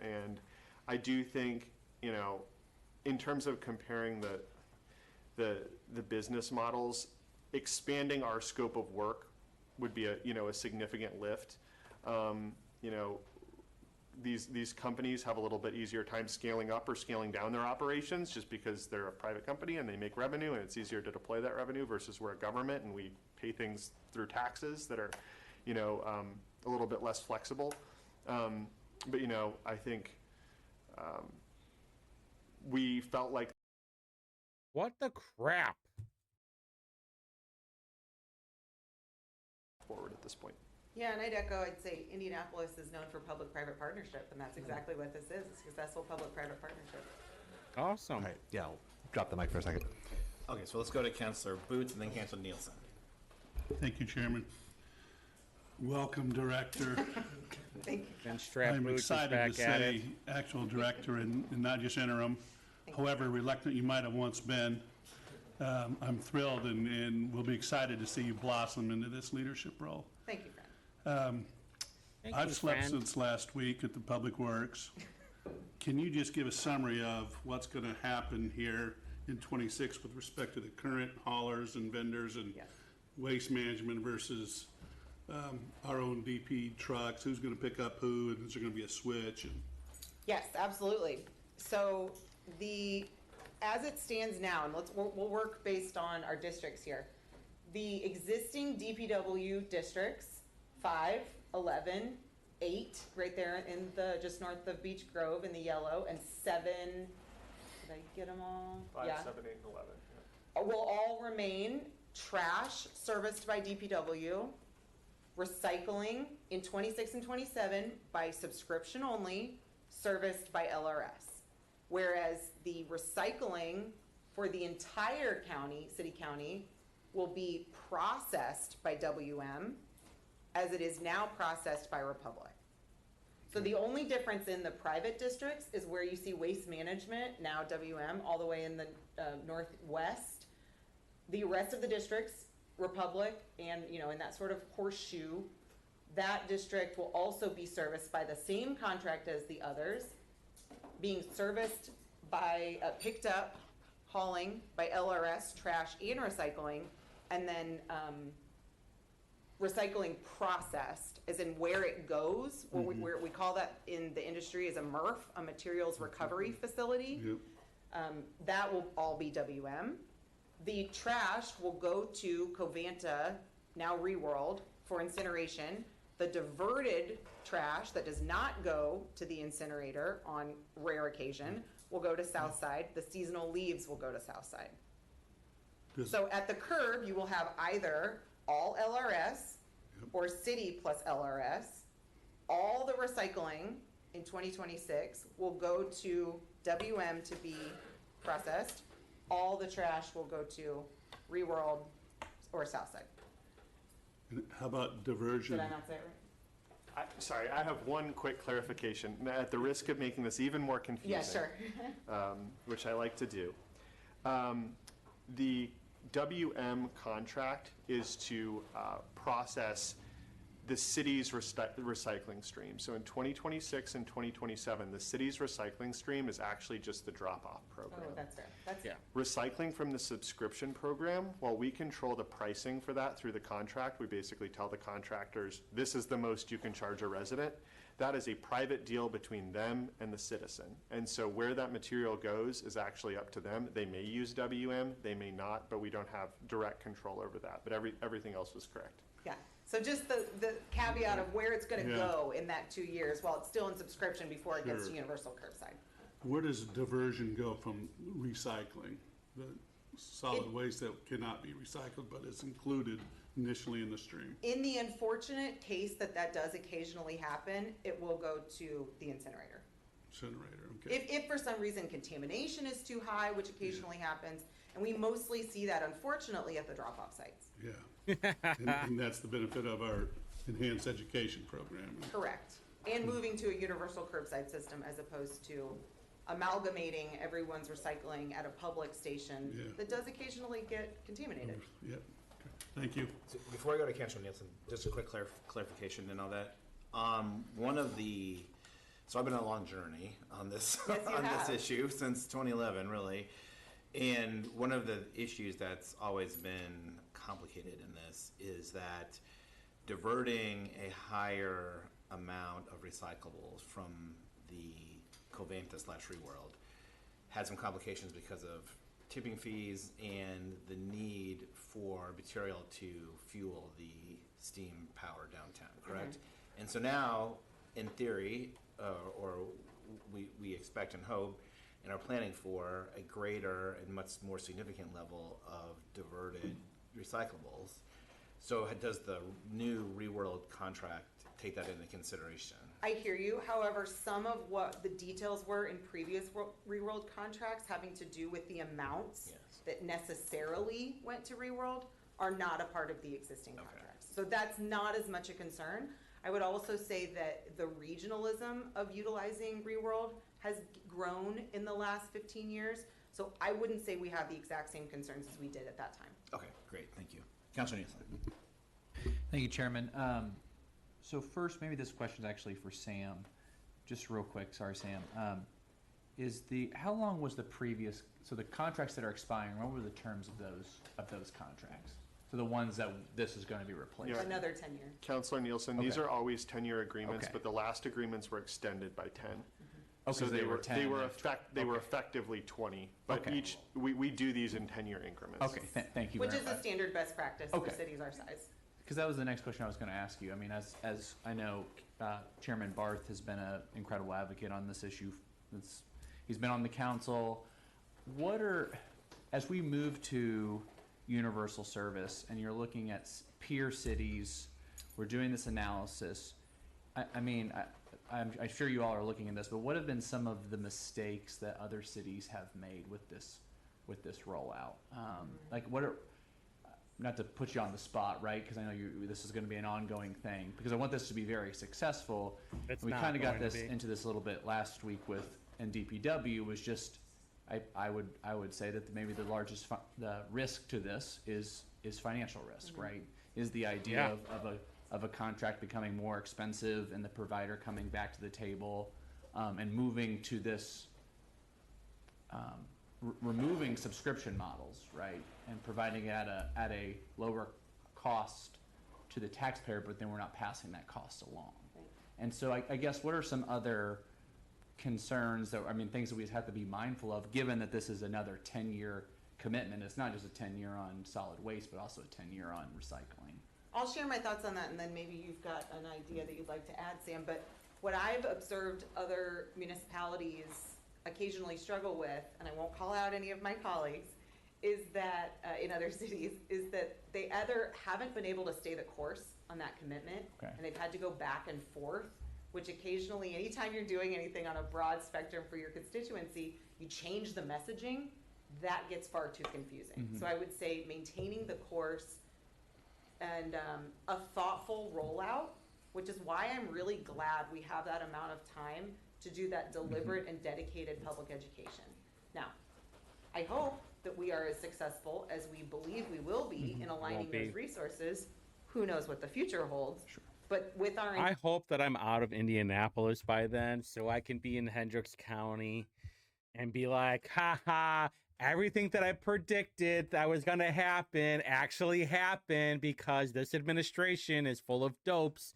And I do think, in terms of comparing the business models, expanding our scope of work would be a significant lift. These companies have a little bit easier time scaling up or scaling down their operations just because they're a private company and they make revenue and it's easier to deploy that revenue versus we're a government and we pay things through taxes that are, a little bit less flexible. But I think we felt like What the crap? forward at this point. Yeah, and I'd say Indianapolis is known for public-private partnership, and that's exactly what this is, a successful public-private partnership. Awesome. All right, yeah, I'll drop the mic for a second. Okay, so let's go to Councilor Boots and then Councilor Nielsen. Thank you, Chairman. Welcome, Director. Thank you. And Strap I'm Boots is excited back to at say it. actual director and not just interim. However reluctant you might have once been, I'm thrilled and will be excited to see you blossom into this leadership role. Thank you, friend. Thank I've you, slept friend. since last week at the Public Works. Can you just give a summary of what's going to happen here in '26 with respect to the current haulers and vendors and Yes. waste management versus our own DP trucks? Who's going to pick up who, and is there going to be a switch? And Yes, absolutely. So as it stands now, and we'll work based on our districts here. The existing DPW districts, 5, 11, 8, right there in just north of Beech Grove in the yellow, and 7, did I get them all? 5, Yeah. 7, 8, and 11. Will all remain trash serviced by DPW, recycling in 26 and 27 by subscription only, serviced by LRS. Whereas the recycling for the entire city county, will be processed by WM as it is now processed by Republic. So the only difference in the private districts is where you see waste management, now WM, all the way in the northwest. The rest of the districts, Republic, and in that sort of horseshoe, that district will also be serviced by the same contract as the others, being serviced by, picked up, hauling by LRS, trash and recycling, and then recycling processed, as in where it goes, where we call that in the industry as a MRF, a materials recovery facility. Yep. That will all be WM. The trash will go to Covanta, now Reworld, for incineration. The diverted trash that does not go to the incinerator on rare occasion will go to Southside. The seasonal leaves will go to Southside. So at the curb, you will have either all LRS or city plus LRS. All the recycling in 2026 will go to WM to be processed. All the trash will go to Reworld or Southside. And how about diversion? Did I not say it right? Sorry, I have one quick clarification, at the risk of making this even more confusing. Yeah, sure. Which I like to do. The WM contract is to process the city's recycling stream. So in 2026 and 2027, the city's recycling stream is actually just the drop-off program. Oh, that's fair. That's Yeah. Recycling from the subscription program, while we control the pricing for that through the contract, we basically tell the contractors, this is the most you can charge a resident. That is a private deal between them and the citizen. And so where that material goes is actually up to them. They may use WM, they may not, but we don't have direct control over that. But everything else was correct. Yeah, so just the caveat of where it's gonna Yeah. go in that 2 years while it's still in subscription before it gets to Sure. universal curbside. Where does diversion go from recycling? The solid waste that cannot be recycled but is included initially in the stream? In the unfortunate case that that does occasionally happen, it will go to the incinerator. Incinerator, okay. If for some reason contamination is too high, which occasionally happens, and we mostly see that unfortunately at the drop-off sites. Yeah. And that's the benefit of our enhanced education program. Correct. And moving to a universal curbside system as opposed to amalgamating everyone's recycling at a public station Yeah. that does occasionally get contaminated. Yep. Okay. Thank you. So before I go to Councilor Nielsen, just a quick clarification and all that. One of the, so I've been on a long journey on this Yes, you on have. this issue since 2011, really. And one of the issues that's always been complicated in this is that diverting a higher amount of recyclables from the Covanta / Reworld had some complications because of tipping fees and the need for material to fuel the steam power downtown, correct? And so now, in theory, or we expect and hope and are planning for a greater and much more significant level of diverted recyclables. So does the new Reworld contract take that into consideration? I hear you. However, some of what the details were in previous Reworld contracts having to do with the amounts Yes. that necessarily went to Reworld are not a part of the existing Okay. contracts. So that's not as much a concern. I would also say that the regionalism of utilizing Reworld has grown in the last 15 years. So I wouldn't say we have the exact same concerns as we did at that time. Okay, great, thank you. Councilor Nielsen. Thank you, Chairman. So first, maybe this question is actually for Sam. Just real quick, sorry, Sam. How long was the previous, so the contracts that are expiring, what were the terms of those contracts? So the ones that this is going to be replaced? Yeah. Another 10-year. Counselor Nielsen, these Okay. are always 10-year agreements, Okay. but the last agreements were extended by 10. Oh, So 'cause they were 10 They were and then they were okay. effectively 20, but Okay. we do these in 10-year increments. Okay, thank you Which very is much. a standard best practice Okay. for cities our size. Because that was the next question I was going to ask you. I mean, as I know, Chairman Barth has been an incredible advocate on this issue. He's been on the council. As we move to universal service and you're looking at peer cities, we're doing this analysis. I'm sure you all are looking at this, but what have been some of the mistakes that other cities have made with this rollout? Not to put you on the spot, right? Because I know this is going to be an ongoing thing. Because I want this to be very successful. It's We not kind of got going to this be. into this a little bit last week with NDPW. Was just I would say that maybe the largest the risk to this is financial risk, right? Is the idea of a contract becoming more expensive and the provider coming back to the table and moving to this. Removing subscription models, right, and providing it at a lower cost to the taxpayer, but then we're not passing that cost along. And so I guess what are some other concerns things that we have to be mindful of, given that this is another 10-year commitment. It's not just a 10-year on solid waste, but also a 10-year on recycling. I'll share my thoughts on that, and then maybe you've got an idea that you'd like to add, Sam. But what I've observed other municipalities occasionally struggle with, and I won't call out any of my colleagues, is that in other cities, is that they either haven't been able to stay the course on that commitment, Okay. and they've had to go back and forth, which occasionally, anytime you're doing anything on a broad spectrum for your constituency, you change the messaging, that gets far too confusing. So I would say maintaining the course and a thoughtful rollout, which is why I'm really glad we have that amount of time to do that deliberate and dedicated public education. Now, I hope that we are as successful as we believe we will be in aligning Won't be. those resources. Who knows what the future holds? But with our I hope that I'm out of Indianapolis by then so I can be in Hendricks County and be like, haha, everything that I predicted that was going to happen actually happened because this administration is full of dopes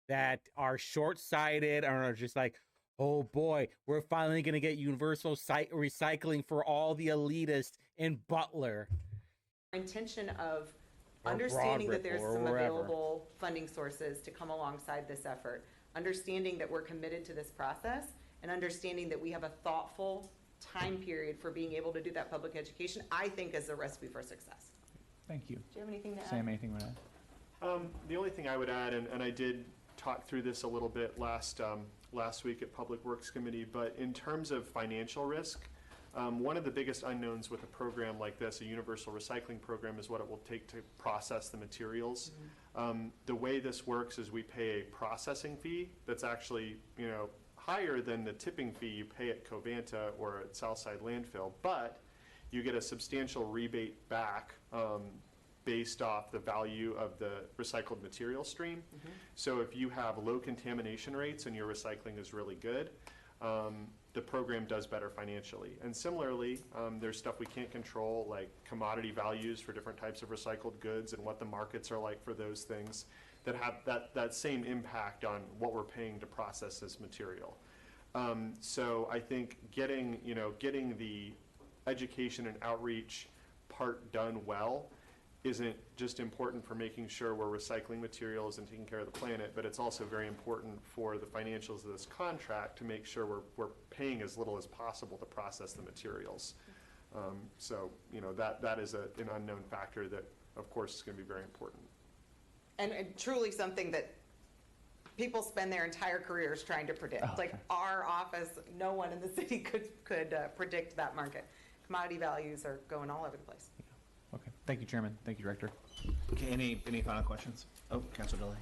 that are short-sighted and are just like, oh boy, we're finally going to get universal recycling for all the elitists in Butler. intention of Or understanding that Broad there's Ripple or some wherever. available funding sources to come alongside this effort, understanding that we're committed to this process, and understanding that we have a thoughtful time period for being able to do that public education, I think is a recipe for success. Thank you. Do you have anything to add? Sam, anything to add? The only thing I would add, and I did talk through this a little bit last week at Public Works Committee, but in terms of financial risk, one of the biggest unknowns with a program like this, a universal recycling program, is what it will take to process the materials. The way this works is we pay a processing fee that's actually, higher than the tipping fee you pay at Covanta or at Southside Landfill, but you get a substantial rebate back based off the value of the recycled material stream. So if you have low contamination rates and your recycling is really good, the program does better financially. And similarly, there's stuff we can't control, like commodity values for different types of recycled goods and what the markets are like for those things that have that same impact on what we're paying to process this material. So I think getting the education and outreach part done well isn't just important for making sure we're recycling materials and taking care of the planet, but it's also very important for the financials of this contract to make sure we're paying as little as possible to process the materials. So that is an unknown factor that, of course, is going to be very important. And truly something that people spend their entire careers trying to predict. Like our office, no one in the city could predict that market. Commodity values are going all over the place. Okay. Thank you, Chairman. Thank you, Director. Okay, any final questions? Oh, Councilor Delay.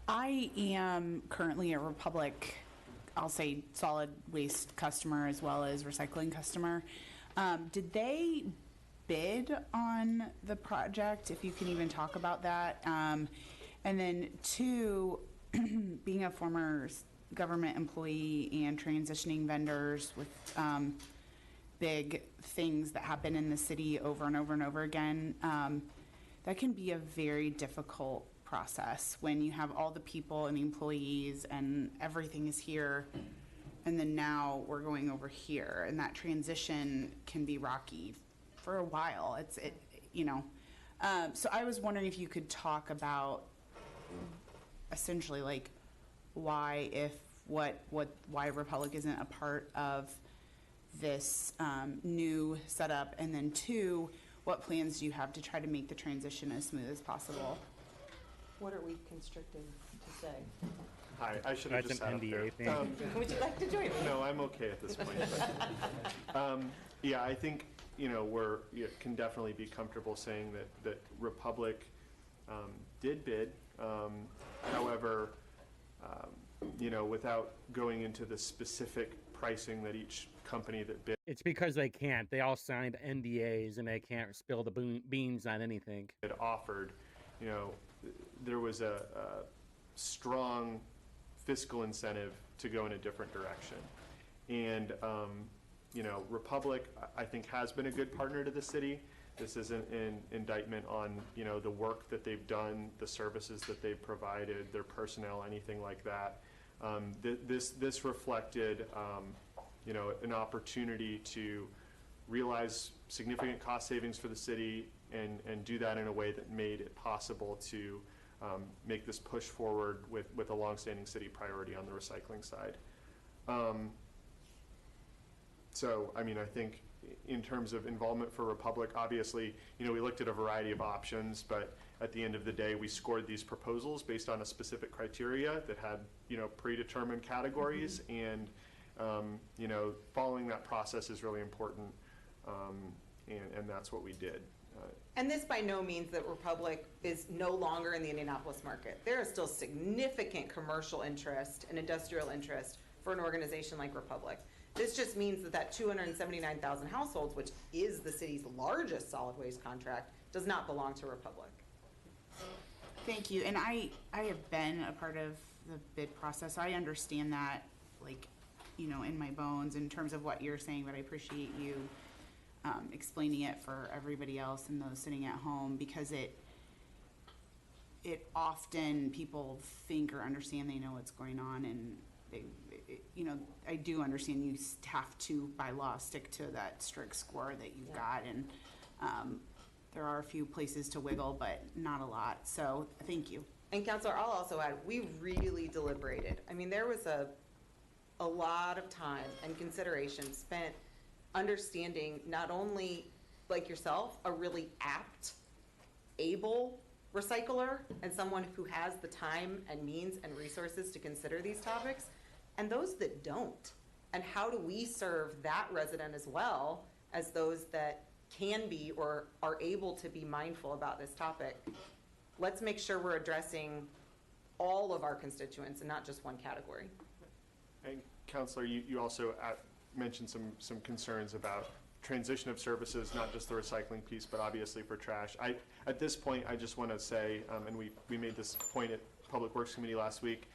I am currently a Republic, I'll say solid waste customer as well as recycling customer. Did they bid on the project, if you can even talk about that? And then two, being a former government employee and transitioning vendors with big things that happen in the city over and over and over again, that can be a very difficult process when you have all the people and the employees and everything is here, and then now we're going over here, and that transition can be rocky for a while. So I was wondering if you could talk about essentially like why Republic isn't a part of this new setup, and then two, what plans do you have to try to make the transition as smooth as possible? What are we constricted to say? Hi, I should have That's just an sat up there. NDA thing. Would you like to join me? No, I'm okay at this point. But, yeah, I think you can definitely be comfortable saying that Republic did bid. However, without going into the specific pricing that each company that bid It's because they can't. They all signed NDAs and they can't spill the beans on anything. offered, there was a strong fiscal incentive to go in a different direction. And, Republic, I think, has been a good partner to the city. This isn't an indictment on, the work that they've done, the services that they've provided, their personnel, anything like that. This reflected, an opportunity to realize significant cost savings for the city and do that in a way that made it possible to make this push forward with a longstanding city priority on the recycling side. So, I mean, I think in terms of involvement for Republic, obviously, you know, we looked at a variety of options, but at the end of the day, we scored these proposals based on a specific criteria that had, you know, predetermined categories, and, you know, following that process is really important, and that's what we did. And this by no means that Republic is no longer in the Indianapolis market. There is still significant commercial interest and industrial interest for an organization like Republic. This just means that 279,000 households, which is the city's largest solid waste contract, does not belong to Republic. Thank you. And I have been a part of the bid process. I understand that, like, you know, in my bones in terms of what you're saying, but I appreciate you explaining it for everybody else and those sitting at home, because it often people think or understand they know what's going on, and you know, I do understand you have to, by law, stick to that strict score that you've got, and there are a few places to wiggle, but not a lot. So thank you. And Counselor, I'll also add, we really deliberated. I mean, there was a lot of time and consideration spent understanding not only, like yourself, a really apt, able recycler and someone who has the time and means and resources to consider these topics, and those that don't. And how do we serve that resident as well as those that can be or are able to be mindful about this topic? Let's make sure we're addressing all of our constituents and not just one category. And Counselor, you also mentioned some concerns about transition of services, not just the recycling piece, but obviously for trash. At this point, I just want to say, and we made this point at Public Works Committee last week,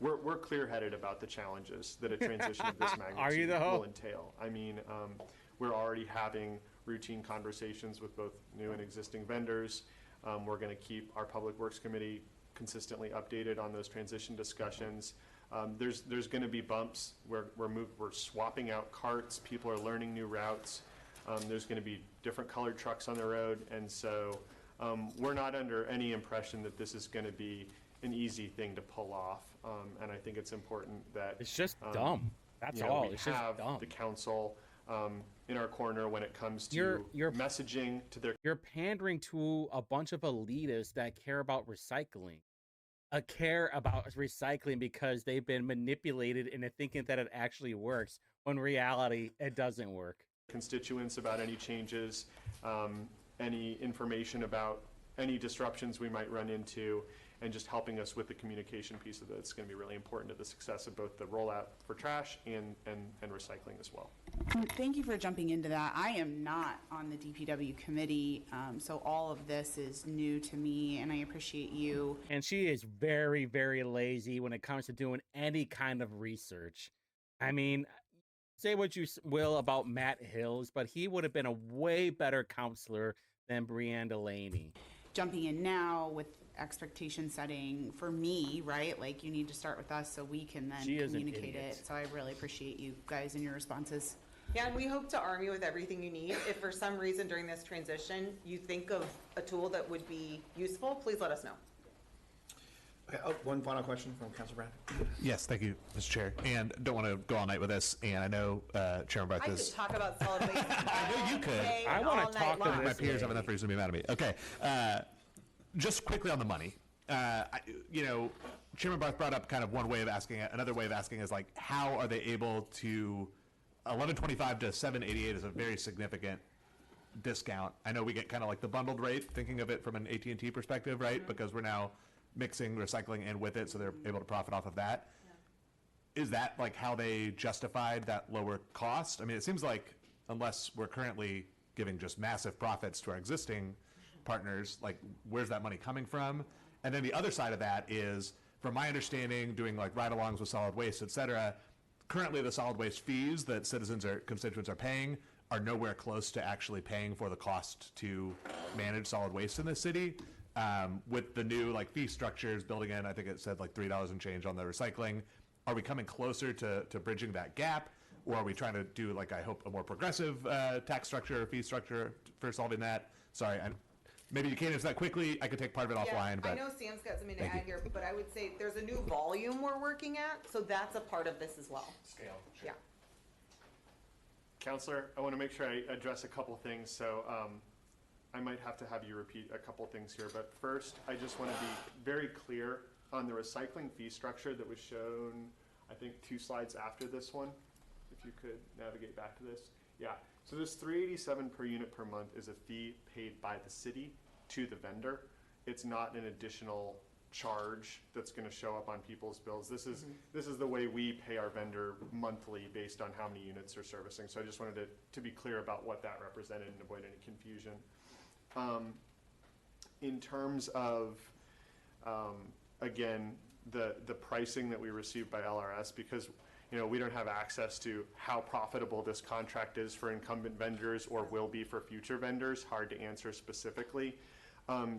we're clear-headed about the challenges that a transition of this magnitude will entail. I mean, we're already having routine conversations with both new and existing vendors. We're going to keep our Public Works Committee consistently updated on those transition discussions. There's going to be bumps. We're swapping out carts. People are learning new routes. There's going to be different colored trucks on the road, and so we're not under any impression that this is going to be an easy thing to pull off. And I think it's important that it's just dumb. That's all. It's just dumb. The council in our corner when it comes to your messaging to their. You're pandering to a bunch of elitists that care about recycling. Care about recycling because they've been manipulated into thinking that it actually works, when in reality it doesn't work. Constituents about any changes, any information about any disruptions we might run into, and just helping us with the communication piece of it. It's going to be really important to the success of both the rollout for trash and recycling as well. Thank you for jumping into that. I am not on the DPW committee, so all of this is new to me, and I appreciate you. And she is very, very lazy when it comes to doing any kind of research. I mean, say what you will about Matt Hills, but he would have been a way better counselor than Breanne Delaney. Jumping in now with expectation setting for me, right? Like, you need to start with us so we can then communicate it. So I really appreciate you guys and your responses. Yeah, and we hope to arm you with everything you need. If for some reason during this transition you think of a tool that would be useful, please let us know. Okay, one final question from Councilor Brand. Yes, thank you, Mr. Chair. And don't want to go all night with this. And I know Chairman Barth I could talk about solid waste. I know you could. I want to talk to my peers have enough reason to be mad at me. Okay. Just quickly on the money. You know, Chairman Barth brought up kind of one way of asking it. Another way of asking is, like, how are they able to 1125 to 788 is a very significant discount. I know we get kind of like the bundled rate, thinking of it from an AT&T perspective, right? Because we're now mixing recycling in with it, so they're able to profit off of that. Yeah. Is that like how they justified that lower cost? I mean, it seems like unless we're currently giving just massive profits to our existing partners, like, where's that money coming from? And then the other side of that is, from my understanding, doing like ride-alongs with solid waste, et cetera, currently the solid waste fees that citizens or constituents are paying are nowhere close to actually paying for the cost to manage solid waste in the city. With the new like fee structures building in, I think it said like $3 and change on the recycling. Are we coming closer to bridging that gap? or are we trying to do, like, I hope, a more progressive tax structure or fee structure for solving that? Sorry, maybe you can't answer that quickly. I could take part of it offline, but I know Sam's got something to Thank add you. here, but I would say there's a new volume we're working at, so that's a part of this as well. Scale. Yeah. Counselor, I want to make sure I address a couple things, so I might have to have you repeat a couple things here, but first, I just want to be very clear on the recycling fee structure that was shown, I think, 2 slides after this one, if you could navigate back to this. Yeah, so this $387 per unit per month is a fee paid by the city to the vendor. It's not an additional charge that's going to show up on people's bills. This is the way we pay our vendor monthly based on how many units they're servicing. So I just wanted to be clear about what that represented and avoid any confusion. In terms of, again, the pricing that we received by LRS, because we don't have access to how profitable this contract is for incumbent vendors or will be for future vendors, hard to answer specifically.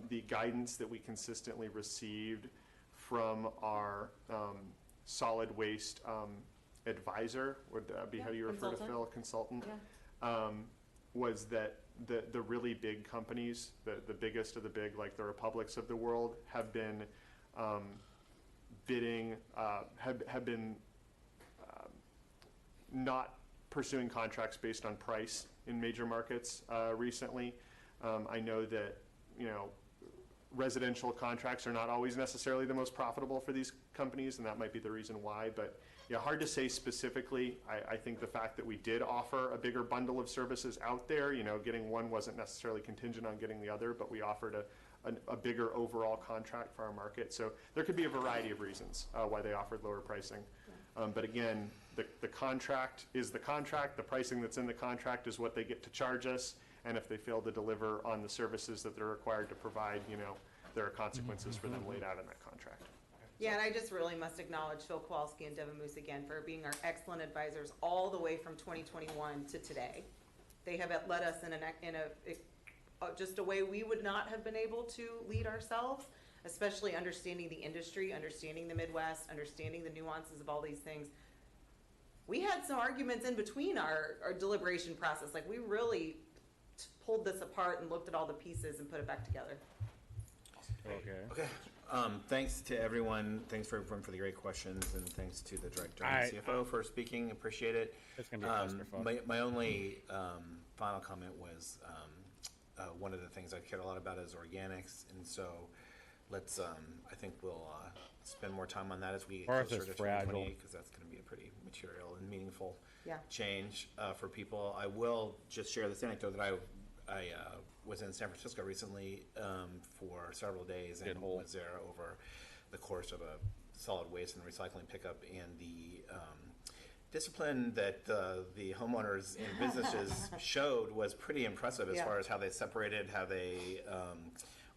The guidance that we consistently received from our solid waste advisor, would that be how you refer to Phil, consultant, was that the really big companies, the biggest of the big, like the Republics of the world, have been bidding, have been not pursuing contracts based on price in major markets recently. I know that residential contracts are not always necessarily the most profitable for these companies, and that might be the reason why. But yeah, hard to say specifically. I think the fact that we did offer a bigger bundle of services out there, getting one wasn't necessarily contingent on getting the other, but we offered a bigger overall contract for our market. So there could be a variety of reasons why they offered lower pricing. But again, the contract is the contract. The pricing that's in the contract is what they get to charge us. And if they fail to deliver on the services that they're required to provide, there are consequences for them laid out in that contract. Yeah, and I just really must acknowledge Phil Kowalski and Devin Moose again for being our excellent advisors all the way from 2021 to today. They have led us in just a way we would not have been able to lead ourselves, especially understanding the industry, understanding the Midwest, understanding the nuances of all these things. We had some arguments in between our deliberation process. Like, we really pulled this apart and looked at all the pieces and put it back together. Okay. Thanks to everyone. Thanks for everyone for the great questions, and thanks to the director and CFO for speaking. Appreciate it. It's gonna be a clusterfuck. My only final comment was one of the things I care a lot about is organics, and so let's. I think we'll spend more time on that as we get Earth closer is to fragile. 2028, because that's going to be a pretty material and meaningful Yeah. change for people. I will just share this anecdote that I was in San Francisco recently for several days and was there over the course of a solid waste and recycling pickup, and the discipline that the homeowners and businesses showed was pretty impressive as far as how they separated, how they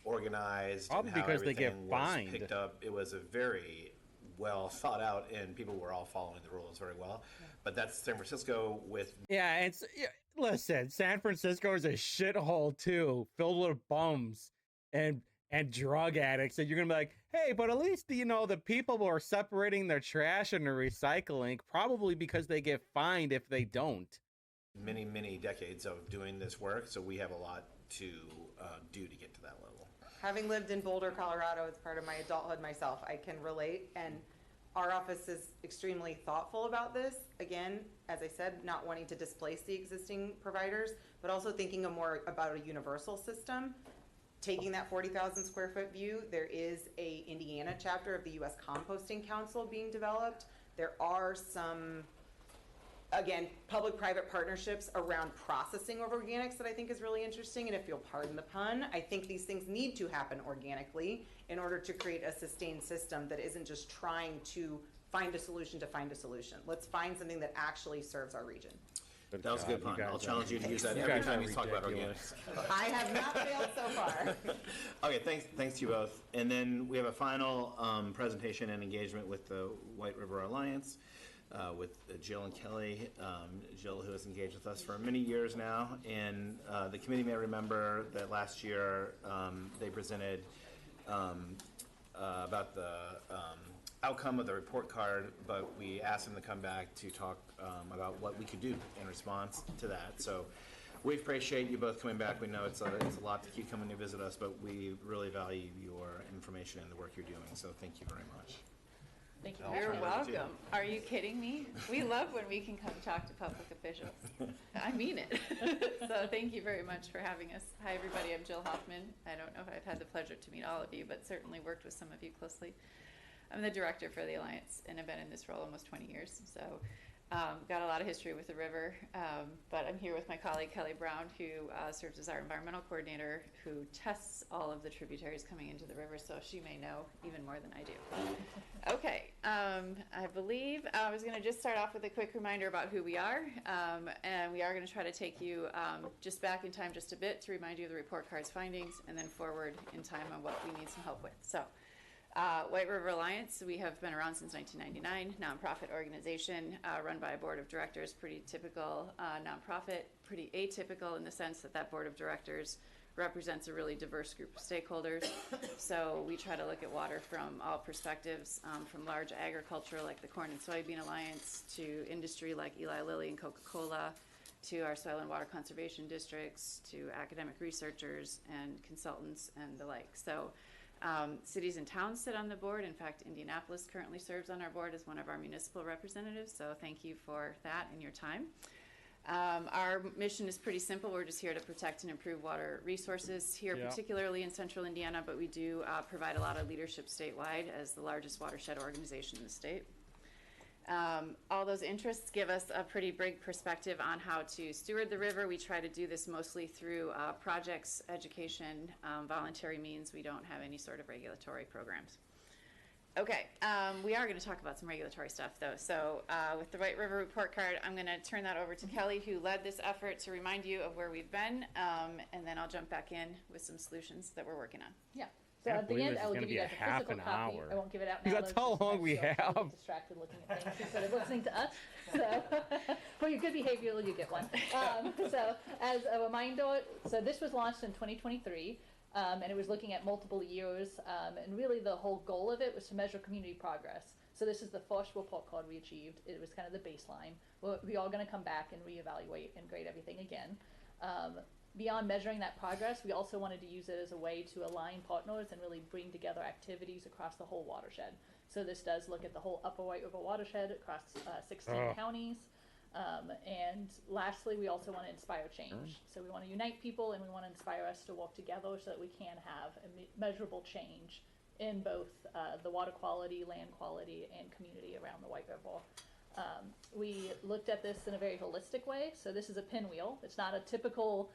organized, Probably and how because they everything get was fined. picked up. It was a very well thought out, and people were all following the rules very well. But that's San Francisco with Yeah, listen, San Francisco is a shithole too, filled with bums and drug addicts. And you're gonna be like, hey, but at least the people who are separating their trash and their recycling, probably because they get fined if they don't. many, many decades of doing this work, so we have a lot to do to get to that level. Having lived in Boulder, Colorado as part of my adulthood myself, I can relate, and our office is extremely thoughtful about this. Again, as I said, not wanting to displace the existing providers, but also thinking more about a universal system. Taking that 40,000 square foot view, there is a Indiana chapter of the U.S. Composting Council being developed. There are some, again, public-private partnerships around processing of organics that I think is really interesting, and if you'll pardon the pun, I think these things need to happen organically in order to create a sustained system that isn't just trying to find a solution to find a solution. Let's find something that actually serves our region. That was a good pun. I'll challenge you to use that every time you talk about organics. I have not failed so far. Okay, thanks to you both. And then we have a final presentation and engagement with the White River Alliance. With Jill and Kelly. Jill, who has engaged with us for many years now, and the committee may remember that last year they presented about the outcome of the report card, but we asked them to come back to talk about what we could do in response to that. So we appreciate you both coming back. We know it's a lot to keep coming to visit us, but we really value your information and the work you're doing. So thank you very much. Thank you. I'll You're turn it over to you. welcome. Are you kidding me? We love when we can come talk to public officials. I mean it. So thank you very much for having us. Hi, everybody. I'm Jill Hoffman. I don't know if I've had the pleasure to meet all of you, but certainly worked with some of you closely. I'm the director for the Alliance, and I've been in this role almost 20 years. So got a lot of history with the river, but I'm here with my colleague Kelly Brown, who serves as our environmental coordinator, who tests all of the tributaries coming into the river, so she may know even more than I do. Okay, I believe I was going to just start off with a quick reminder about who we are, and we are going to try to take you just back in time just a bit to remind you of the report card's findings, and then forward in time on what we need some help with. So. White River Alliance, we have been around since 1999, nonprofit organization run by a board of directors, pretty typical nonprofit, pretty atypical in the sense that that board of directors represents a really diverse group of stakeholders. So we try to look at water from all perspectives, from large agriculture like the Corn and Soybean Alliance to industry like Eli Lilly and Coca-Cola, to our soil and water conservation districts, to academic researchers and consultants and the like. So. Cities and towns sit on the board. In fact, Indianapolis currently serves on our board as one of our municipal representatives, so thank you for that and your time. Our mission is pretty simple. We're just here to protect and improve water resources here, particularly in central Indiana, but we do provide a lot of leadership statewide as the largest watershed organization in the state. All those interests give us a pretty big perspective on how to steward the river. We try to do this mostly through projects, education, voluntary means. We don't have any sort of regulatory programs. Okay, we are going to talk about some regulatory stuff though. So with the White River Report Card, I'm going to turn that over to Kelly, who led this effort, to remind you of where we've been, and then I'll jump back in with some solutions that we're working on. Yeah. So at the end, I will give you guys a physical copy. I won't give it out now. That's how long we have. Distracted looking at things instead of listening to us. So for your good behavior, you get one. So as a reminder, so this was launched in 2023, and it was looking at multiple years, and really the whole goal of it was to measure community progress. So this is the first report card we achieved. It was kind of the baseline. We are going to come back and reevaluate and grade everything again. Beyond measuring that progress, we also wanted to use it as a way to align partners and really bring together activities across the whole watershed. So this does look at the whole Upper White River watershed across 16 counties. And lastly, we also want to inspire change. So we want to unite people, and we want to inspire us to work together so that we can have a measurable change in both the water quality, land quality, and community around the White River. We looked at this in a very holistic way. So this is a pinwheel. It's not a typical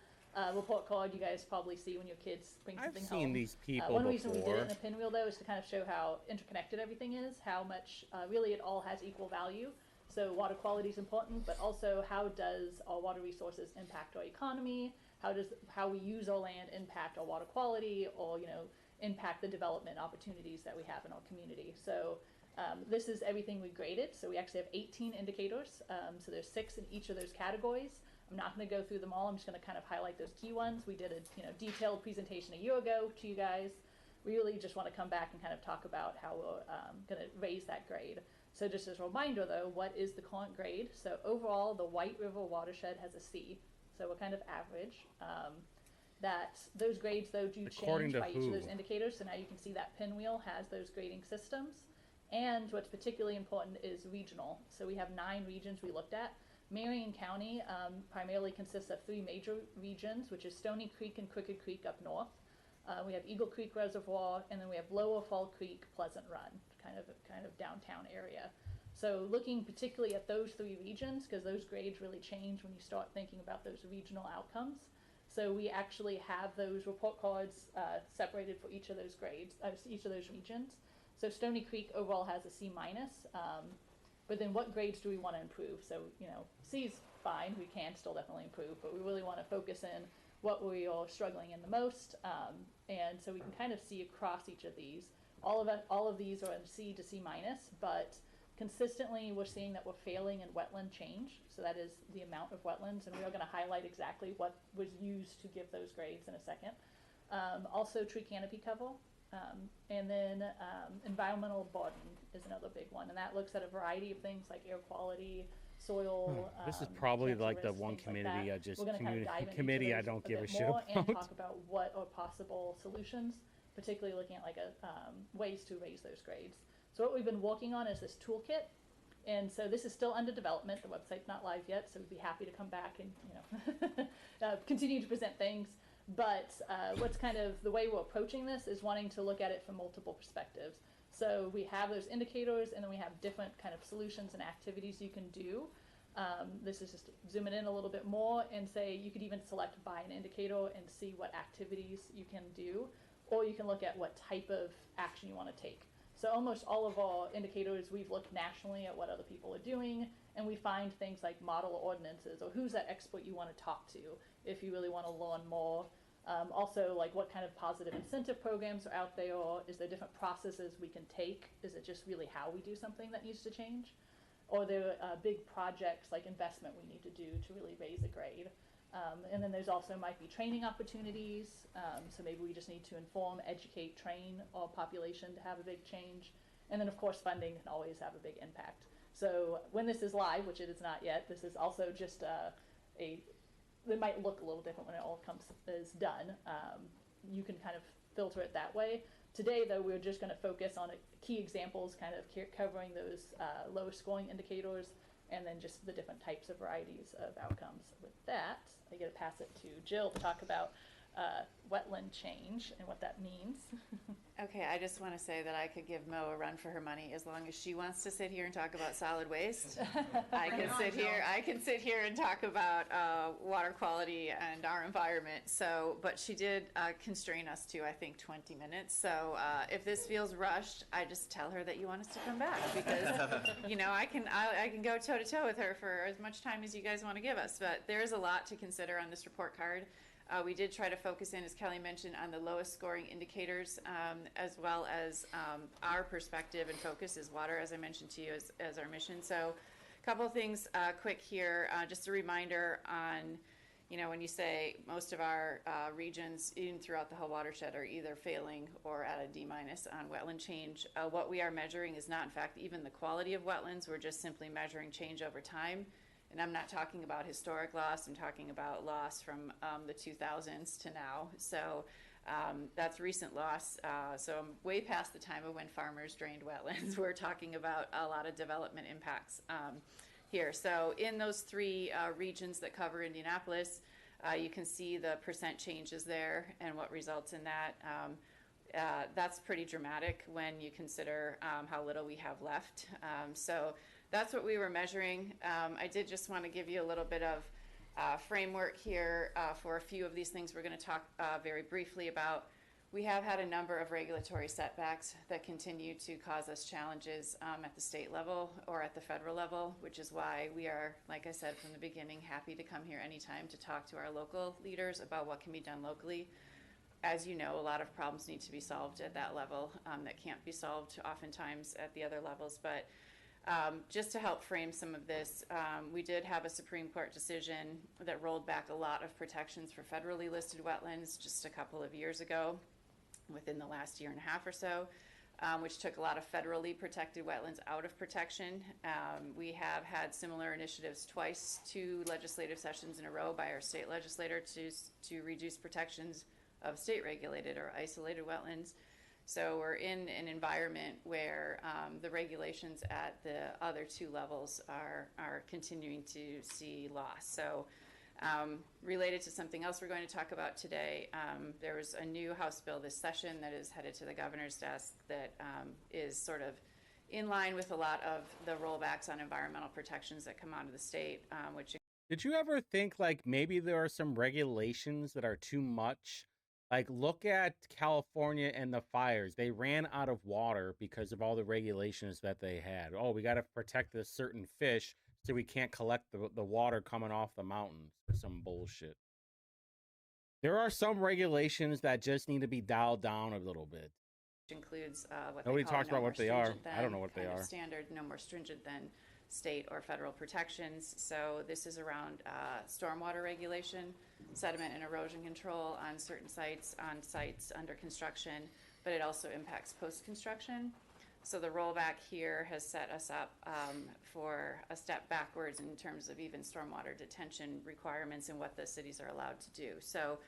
report card you guys probably see when your kids bring something home. I've seen these people One before. reason we did it in a pinwheel, though, is to kind of show how interconnected everything is, how much really it all has equal value. So water quality is important, but also how does our water resources impact our economy? How we use our land impact our water quality, or impact the development opportunities that we have in our community? So this is everything we graded. So we actually have 18 indicators. So there's 6 in each of those categories. I'm not going to go through them all. I'm just going to kind of highlight those key ones. We did a detailed presentation a year ago to you guys. We really just want to come back and kind of talk about how we're going to raise that grade. So just as a reminder, though, what is the current grade? So overall, the White River watershed has a C. So we're kind of average. Those grades, though, do change by each of those indicators. So now you can see that pinwheel has those grading systems. And what's particularly important is regional. So we have 9 regions we looked at. Marion County primarily consists of 3 major regions, which is Stony Creek and Crooked Creek up north. We have Eagle Creek Reservoir, and then we have Lower Fall Creek, Pleasant Run, kind of downtown area. So looking particularly at those 3 regions, because those grades really change when you start thinking about those regional outcomes. So we actually have those report cards separated for each of those grades, each of those regions. So Stony Creek overall has a C minus. But then what grades do we want to improve? So, C's fine, we can still definitely improve, but we really want to focus in what we are struggling in the most. And so we can kind of see across each of these. All of these are in C to C minus, but consistently we're seeing that we're failing in wetland change. So that is the amount of wetlands, and we are going to highlight exactly what was used to give those grades in a second. Also tree canopy cover. And then environmental bonding is another big one, and that looks at a variety of things like air quality, soil. This is probably cancer like the risk, one things like community that. I just We're gonna kind of dive into each of committee I those don't give a bit shit more and about. talk about what are possible solutions, particularly looking at like ways to raise those grades. So what we've been working on is this toolkit. And so this is still under development. The website's not live yet, so we'd be happy to come back and continue to present things. But what's kind of the way we're approaching this is wanting to look at it from multiple perspectives. So we have those indicators, and then we have different kind of solutions and activities you can do. This is just zooming in a little bit more and say you could even select by an indicator and see what activities you can do, or you can look at what type of action you want to take. So almost all of our indicators, we've looked nationally at what other people are doing, and we find things like model ordinances, or who's that expert you want to talk to if you really want to learn more. Also, like what kind of positive incentive programs are out there, or is there different processes we can take? Is it just really how we do something that needs to change? Or there are big projects like investment we need to do to really raise a grade. And then there's also might be training opportunities. So maybe we just need to inform, educate, train our population to have a big change. And then of course funding can always have a big impact. So when this is live, which it is not yet, this is also just it might look a little different when it all is done. You can kind of filter it that way. Today, though, we're just going to focus on key examples, kind of covering those low scoring indicators, and then just the different types of varieties of outcomes. With that, I get to pass it to Jill to talk about wetland change and what that means. Okay, I just want to say that I could give Mo a run for her money as long as she wants to sit here and talk about solid waste. I can sit here and talk about water quality and our environment. So, but she did constrain us to, I think, 20 minutes. So if this feels rushed, I just tell her that you want us to come back because I can go toe to toe with her for as much time as you guys want to give us. But there's a lot to consider on this report card. We did try to focus in, as Kelly mentioned, on the lowest scoring indicators, as well as our perspective and focus is water, as I mentioned to you, as our mission. So a couple of things quick here. Just a reminder on, when you say most of our regions in throughout the whole watershed are either failing or at a D- on wetland change. What we are measuring is not, in fact, even the quality of wetlands. We're just simply measuring change over time. And I'm not talking about historic loss, I'm talking about loss from the 2000s to now. So that's recent loss. So I'm way past the time of when farmers drained wetlands. We're talking about a lot of development impacts here. So in those three regions that cover Indianapolis, you can see the percent changes there and what results in that. That's pretty dramatic when you consider how little we have left. So that's what we were measuring. I did just want to give you a little bit of framework here for a few of these things we're going to talk very briefly about. We have had a number of regulatory setbacks that continue to cause us challenges at the state level or at the federal level, which is why we are, like I said from the beginning, happy to come here anytime to talk to our local leaders about what can be done locally. As you know, a lot of problems need to be solved at that level that can't be solved oftentimes at the other levels. But just to help frame some of this, we did have a Supreme Court decision that rolled back a lot of protections for federally listed wetlands just a couple of years ago, within the last year and a half or so, which took a lot of federally protected wetlands out of protection. We have had similar initiatives twice, 2 legislative sessions in a row by our state legislator to reduce protections of state regulated or isolated wetlands. So we're in an environment where the regulations at the other 2 levels are continuing to see loss. So related to something else we're going to talk about today, there was a new House bill this session that is headed to the governor's desk that is sort of in line with a lot of the rollbacks on environmental protections that come out of the state, which... Did you ever think like maybe there are some regulations that are too much? Like, look at California and the fires. They ran out of water because of all the regulations that they had. Oh, we got to protect this certain fish, so we can't collect the water coming off the mountains or some bullshit. There are some regulations that just need to be dialed down a little bit. Includes what Nobody they call talks about no what more they are. stringent I don't know than what they kind of are. Standard, no more stringent than state or federal protections. So this is around stormwater regulation, sediment and erosion control on certain sites, on sites under construction, but it also impacts post-construction. So the rollback here has set us up for a step backwards in terms of even stormwater detention requirements and what the cities are allowed to do. So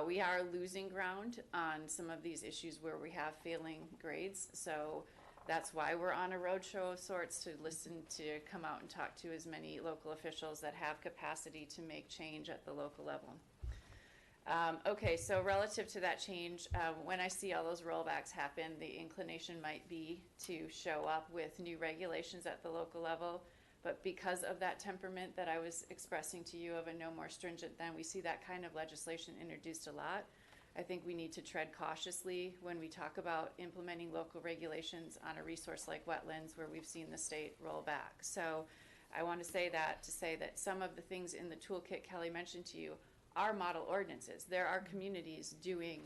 we are losing ground on some of these issues where we have failing grades. So that's why we're on a roadshow of sorts, to listen, to come out and talk to as many local officials that have capacity to make change at the local level. Okay, so relative to that change, when I see all those rollbacks happen, the inclination might be to show up with new regulations at the local level. But because of that temperament that I was expressing to you of a no more stringent than, we see that kind of legislation introduced a lot. I think we need to tread cautiously when we talk about implementing local regulations on a resource like wetlands, where we've seen the state roll back. So I want to say that some of the things in the toolkit Kelly mentioned to you are model ordinances. There are communities doing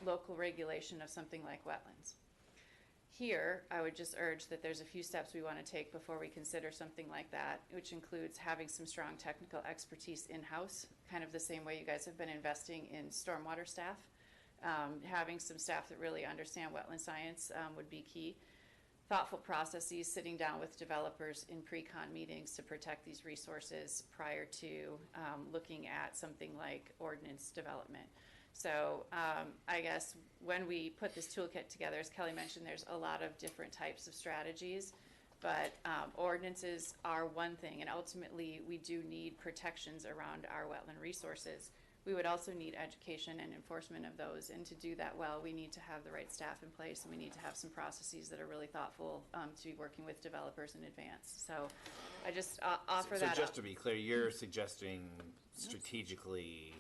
local regulation of something like wetlands. Here, I would just urge that there's a few steps we want to take before we consider something like that, which includes having some strong technical expertise in-house, kind of the same way you guys have been investing in stormwater staff. Having some staff that really understand wetland science would be key. Thoughtful processes, sitting down with developers in pre-con meetings to protect these resources prior to looking at something like ordinance development. So I guess when we put this toolkit together, as Kelly mentioned, there's a lot of different types of strategies, but ordinances are one thing, and ultimately we do need protections around our wetland resources. We would also need education and enforcement of those, and to do that well, we need to have the right staff in place, and we need to have some processes that are really thoughtful to be working with developers in advance. So I just offer that So just up. to be clear, you're suggesting strategically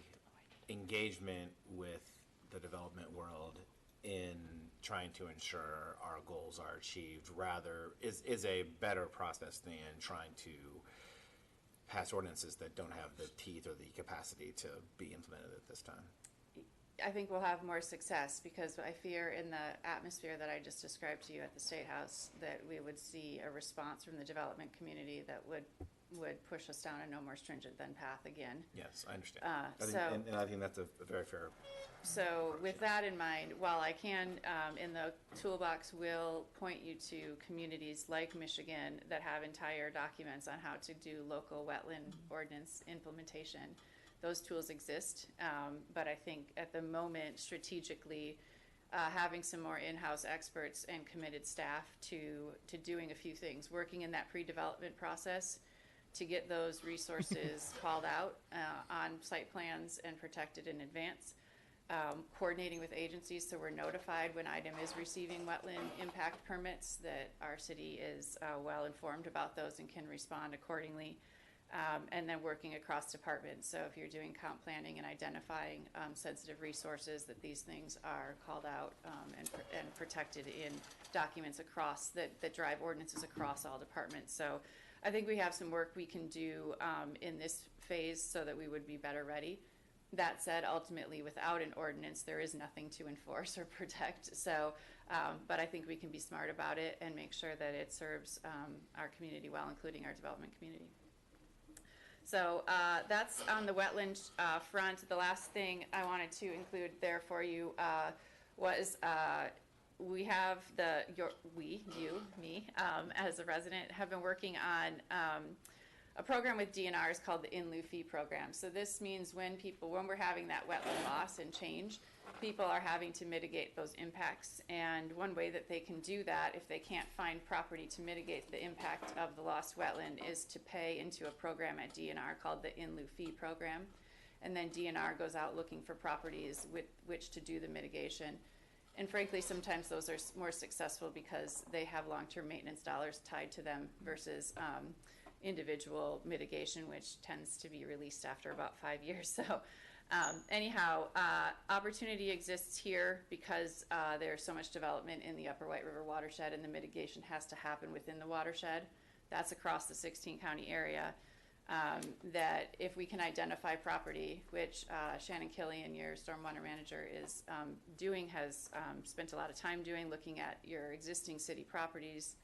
engagement with the development world in trying to ensure our goals are achieved, rather is a better process than trying to pass ordinances that don't have the teeth or the capacity to be implemented at this time. I think we'll have more success, because I fear in the atmosphere that I just described to you at the State House that we would see a response from the development community that would push us down a no more stringent than path again. Yes, I understand. And I think that's a very fair. So with that in mind, while I can, in the toolbox, will point you to communities like Michigan that have entire documents on how to do local wetland ordinance implementation. Those tools exist, but I think at the moment, strategically, having some more in-house experts and committed staff to doing a few things, working in that pre-development process to get those resources called out on site plans and protected in advance. Coordinating with agencies so we're notified when item is receiving wetland impact permits, that our city is well informed about those and can respond accordingly. And then working across departments. So if you're doing comp planning and identifying sensitive resources, that these things are called out and protected in documents across that drive ordinances across all departments. So I think we have some work we can do in this phase so that we would be better ready. That said, ultimately, without an ordinance, there is nothing to enforce or protect. So, but I think we can be smart about it and make sure that it serves our community well, including our development community. So that's on the wetland front. The last thing I wanted to include there for you was we have me, as a resident, have been working on a program with DNRs called the in lieu fee program. So this means when we're having that wetland loss and change, people are having to mitigate those impacts. And one way that they can do that, if they can't find property to mitigate the impact of the lost wetland, is to pay into a program at DNR called the in lieu fee program. And then DNR goes out looking for properties with which to do the mitigation. And frankly, sometimes those are more successful because they have long-term maintenance dollars tied to them versus individual mitigation, which tends to be released after about 5 years. So anyhow, opportunity exists here because there's so much development in the Upper White River watershed, and the mitigation has to happen within the watershed. That's across the 16-county area. That if we can identify property, which Shannon Killian, your stormwater manager, is doing, has spent a lot of time doing, looking at your existing city properties,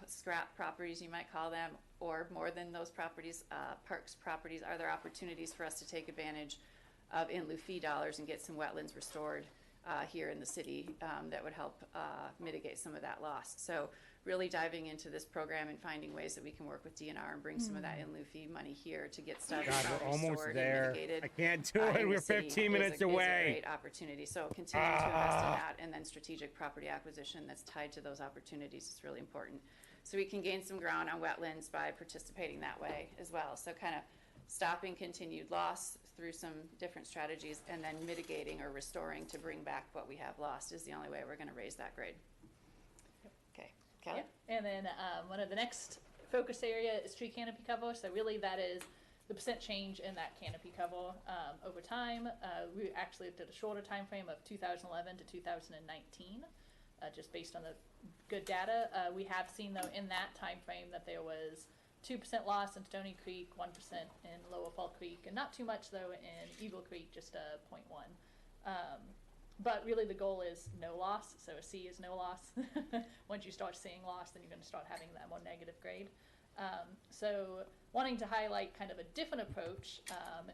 scrap properties you might call them, or more than those properties, parks properties. Are there opportunities for us to take advantage of in lieu fee dollars and get some wetlands restored here in the city that would help mitigate some of that loss. So really diving into this program and finding ways that we can work with DNR and bring some of that in lieu fee money here to get stuff God, we're almost restored there. and mitigated. I can't do in it. the We're city 15 minutes is a away. great opportunity. So continuing to invest in that, and then strategic property acquisition that's tied to those opportunities is really important. So we can gain some ground on wetlands by participating that way as well. So kind of stopping continued loss through some different strategies, and then mitigating or restoring to bring back what we have lost is the only way we're going to raise that grade. Okay, Kelly? Yeah. And then one of the next focus area is tree canopy cover. So really that is the percent change in that canopy cover over time. We actually did a shorter time frame of 2011 to 2019, just based on the good data. We have seen though in that time frame that there was 2% loss in Stony Creek, 1% in Lower Fall Creek, and not too much though in Eagle Creek, just 0.1. But really the goal is no loss, so a C is no loss. Once you start seeing loss, then you're going to start having that more negative grade. So wanting to highlight kind of a different approach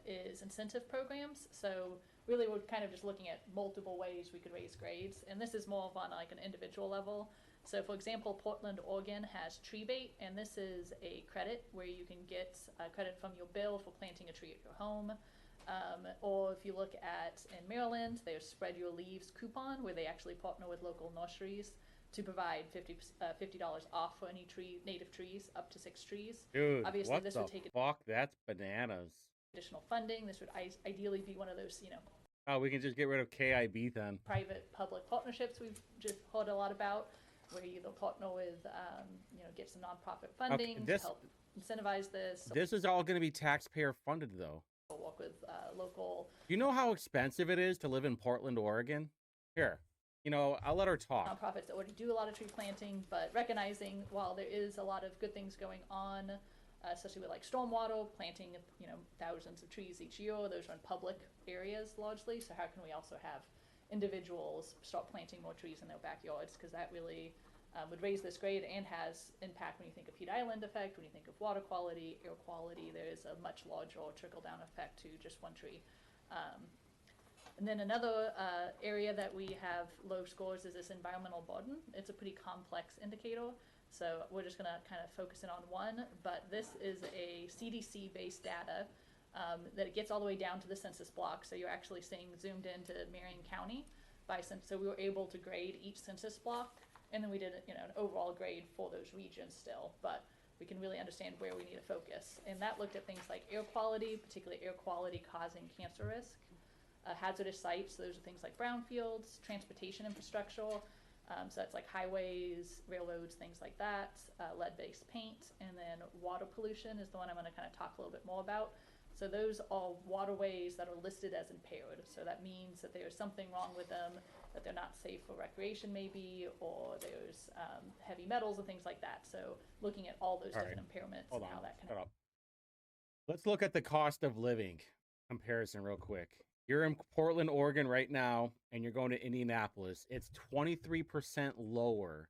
is incentive programs. So really we're kind of just looking at multiple ways we could raise grades, and this is more of on like an individual level. So for example, Portland, Oregon has tree bait, and this is a credit where you can get credit from your bill for planting a tree at your home. Or if you look at in Maryland, there's Spread Your Leaves coupon, where they actually partner with local nurseries to provide $50 off for any native trees, up to 6 trees. Dude, obviously what this the would take fuck? That's bananas. additional funding. This would ideally be one of those, Oh, we can just get rid of KIB then. private-public partnerships we've just heard a lot about, where you partner with, get some nonprofit funding to help incentivize this. This is all going to be taxpayer funded, though. We'll work with local Do you know how expensive it is to live in Portland, Oregon? Here, I'll let her talk. nonprofits that already do a lot of tree planting, but recognizing while there is a lot of good things going on, especially with like stormwater, planting, thousands of trees each year, those are in public areas largely. So how can we also have individuals start planting more trees in their backyards? Because that really would raise this grade and has impact when you think of heat island effect, when you think of water quality, air quality. There is a much larger trickle-down effect to just one tree. And then another area that we have low scores is this environmental burden. It's a pretty complex indicator, so we're just going to kind of focus in on one, but this is a CDC-based data that it gets all the way down to the census block, so you're actually seeing zoomed into Marion County by census. So we were able to grade each census block, and then we did an overall grade for those regions still, but we can really understand where we need to focus. And that looked at things like air quality, particularly air quality causing cancer risk, hazardous sites, so those are things like brownfields, transportation infrastructure, so that's like highways, railroads, things like that, lead-based paint, and then water pollution is the one I'm going to kind of talk a little bit more about. So those are waterways that are listed as impaired. So that means that there's something wrong with them, that they're not safe for recreation maybe, or there's heavy metals and things like that. So looking at all those different impairments and how that can... Shut up. Let's look at the cost of living comparison real quick. You're in Portland, Oregon right now, and you're going to Indianapolis. It's 23% lower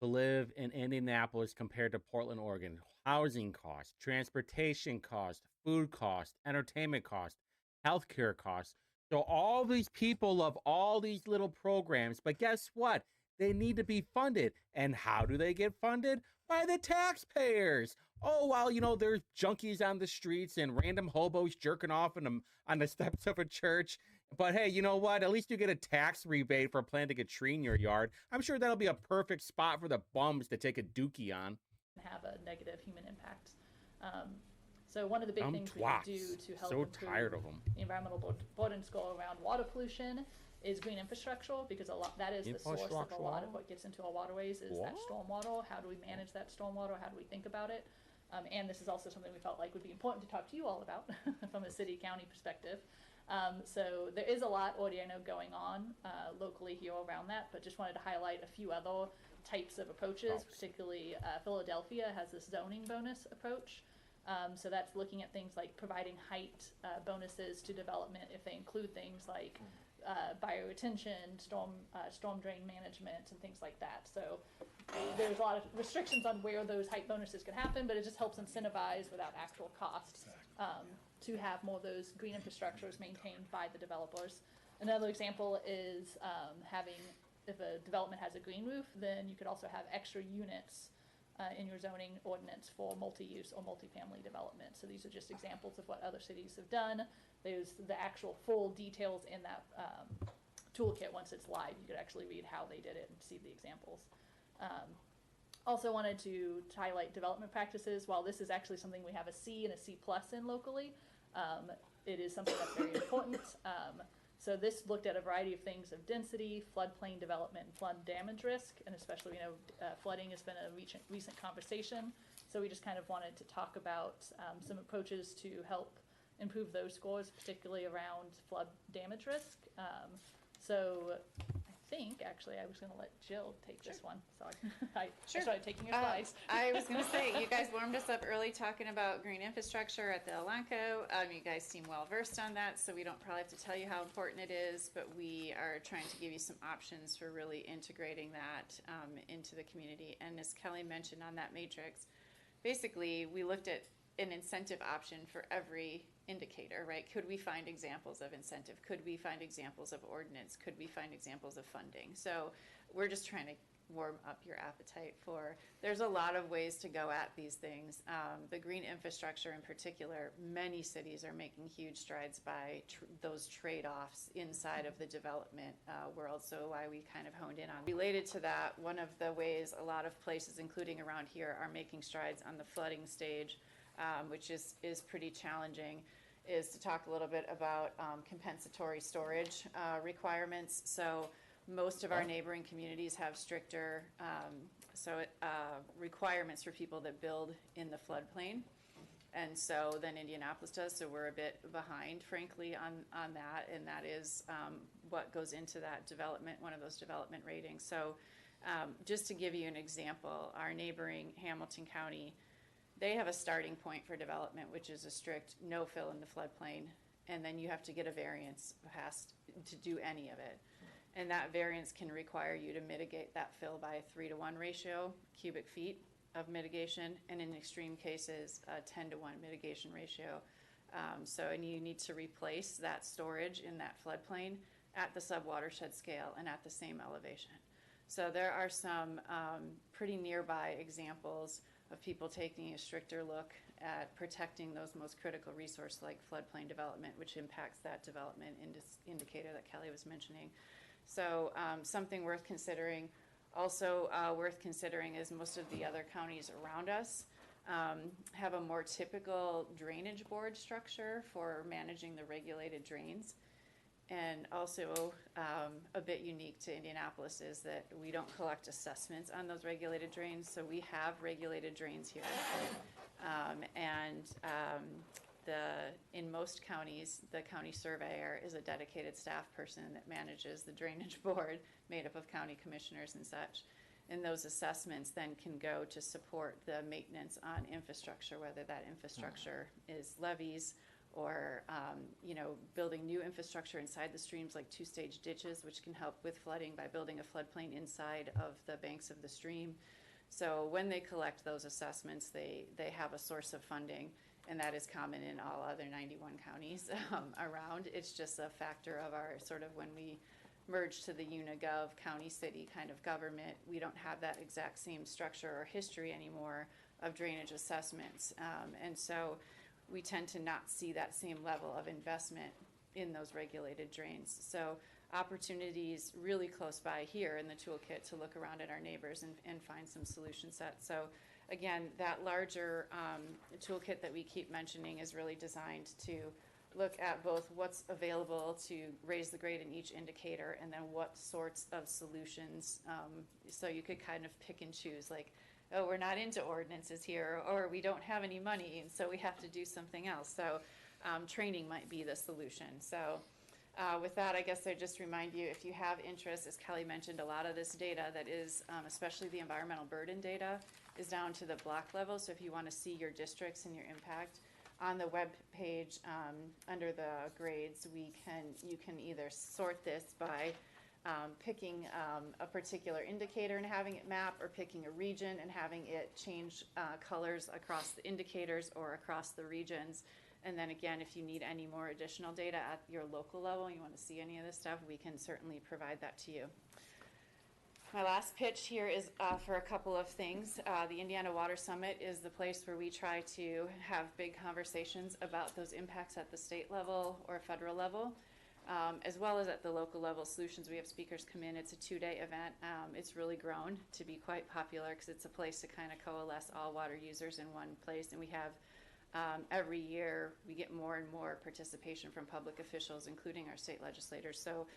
to live in Indianapolis compared to Portland, Oregon. Housing costs, transportation costs, food costs, entertainment costs, healthcare costs. So all these people love all these little programs, but guess what? They need to be funded. And how do they get funded? By the taxpayers. Oh, well, there's junkies on the streets and random hobos jerking off on the steps of a church. But hey, you know what? At least you get a tax rebate for planting a tree in your yard. I'm sure that'll be a perfect spot for the bums to take a dookie on. Have a negative human impact. So one of the big things we can do to help improve the environmental burden score around water pollution is green infrastructure, because that is the source of a lot of what gets into our waterways is that stormwater. How do we manage that stormwater? How do we think about it? And this is also something we felt like would be important to talk to you all about from a city-county perspective. So there is a lot already, I know, going on locally here around that, but just wanted to highlight a few other types of approaches. Particularly Philadelphia has this zoning bonus approach. So that's looking at things like providing height bonuses to development if they include things like bioretention, storm drain management, and things like that. So there's a lot of restrictions on where those height bonuses can happen, but it just helps incentivize without actual costs to have more of those green infrastructures maintained by the developers. Another example is having, if a development has a green roof, then you could also have extra units in your zoning ordinance for multi-use or multifamily development. So these are just examples of what other cities have done. There's the actual full details in that toolkit. Once it's live, you could actually read how they did it and see the examples. Also wanted to highlight development practices. While this is actually something we have a C and a C+ in locally, it is something that's very important. So this looked at a variety of things of density, floodplain development, and flood damage risk, and especially, flooding has been a recent conversation. So we just kind of wanted to talk about some approaches to help improve those scores, particularly around flood damage risk. So I think, actually, I was going to let Jill take this one. So I started taking your slides. I was going to say, you guys warmed us up early talking about green infrastructure at the Elanco. You guys seem well versed on that, so we don't probably have to tell you how important it is, but we are trying to give you some options for really integrating that into the community. And as Kelly mentioned on that matrix, basically we looked at an incentive option for every indicator, right? Could we find examples of incentive? Could we find examples of ordinance? Could we find examples of funding? So we're just trying to warm up your appetite for, there's a lot of ways to go at these things. The green infrastructure in particular, many cities are making huge strides by those trade-offs inside of the development world. So why we kind of honed in on. Related to that, one of the ways a lot of places, including around here, are making strides on the flooding stage, which is pretty challenging, is to talk a little bit about compensatory storage requirements. So most of our neighboring communities have stricter requirements for people that build in the floodplain. And so then Indianapolis does, so we're a bit behind, frankly, on that, and that is what goes into that development, one of those development ratings. So just to give you an example, our neighboring Hamilton County, they have a starting point for development, which is a strict no fill in the floodplain, and then you have to get a variance passed to do any of it. And that variance can require you to mitigate that fill by a 3-to-1 ratio, cubic feet of mitigation, and in extreme cases, a 10-to-1 mitigation ratio. And you need to replace that storage in that floodplain at the subwatershed scale and at the same elevation. So there are some pretty nearby examples of people taking a stricter look at protecting those most critical resources like floodplain development, which impacts that development indicator that Kelly was mentioning. So something worth considering. Also worth considering is most of the other counties around us have a more typical drainage board structure for managing the regulated drains. And also a bit unique to Indianapolis is that we don't collect assessments on those regulated drains. So we have regulated drains here. In most counties, the county surveyor is a dedicated staff person that manages the drainage board made up of county commissioners and such. And those assessments then can go to support the maintenance on infrastructure, whether that infrastructure is levees or building new infrastructure inside the streams like two-stage ditches, which can help with flooding by building a floodplain inside of the banks of the stream. So when they collect those assessments, they have a source of funding, and that is common in all other 91 counties around. It's just a factor of our sort of when we merge to the UNIGOV county-city kind of government, we don't have that exact same structure or history anymore of drainage assessments. And so we tend to not see that same level of investment in those regulated drains. So opportunities really close by here in the toolkit to look around at our neighbors and find some solution sets. So again, that larger toolkit that we keep mentioning is really designed to look at both what's available to raise the grade in each indicator and then what sorts of solutions. So you could kind of pick and choose, like, oh, we're not into ordinances here, or we don't have any money, and so we have to do something else. So training might be the solution. So with that, I guess I just remind you, if you have interest, as Kelly mentioned, a lot of this data that is, especially the environmental burden data, is down to the block level. So if you want to see your districts and your impact, on the web page under the grades, you can either sort this by picking a particular indicator and having it map, or picking a region and having it change colors across the indicators or across the regions. And then again, if you need any more additional data at your local level, you want to see any of this stuff, we can certainly provide that to you. My last pitch here is for a couple of things. The Indiana Water Summit is the place where we try to have big conversations about those impacts at the state level or federal level, as well as at the local level solutions. We have speakers come in. It's a 2-day event. It's really grown to be quite popular because it's a place to kind of coalesce all water users in one place. And we have every year we get more and more participation from public officials, including our state legislators. So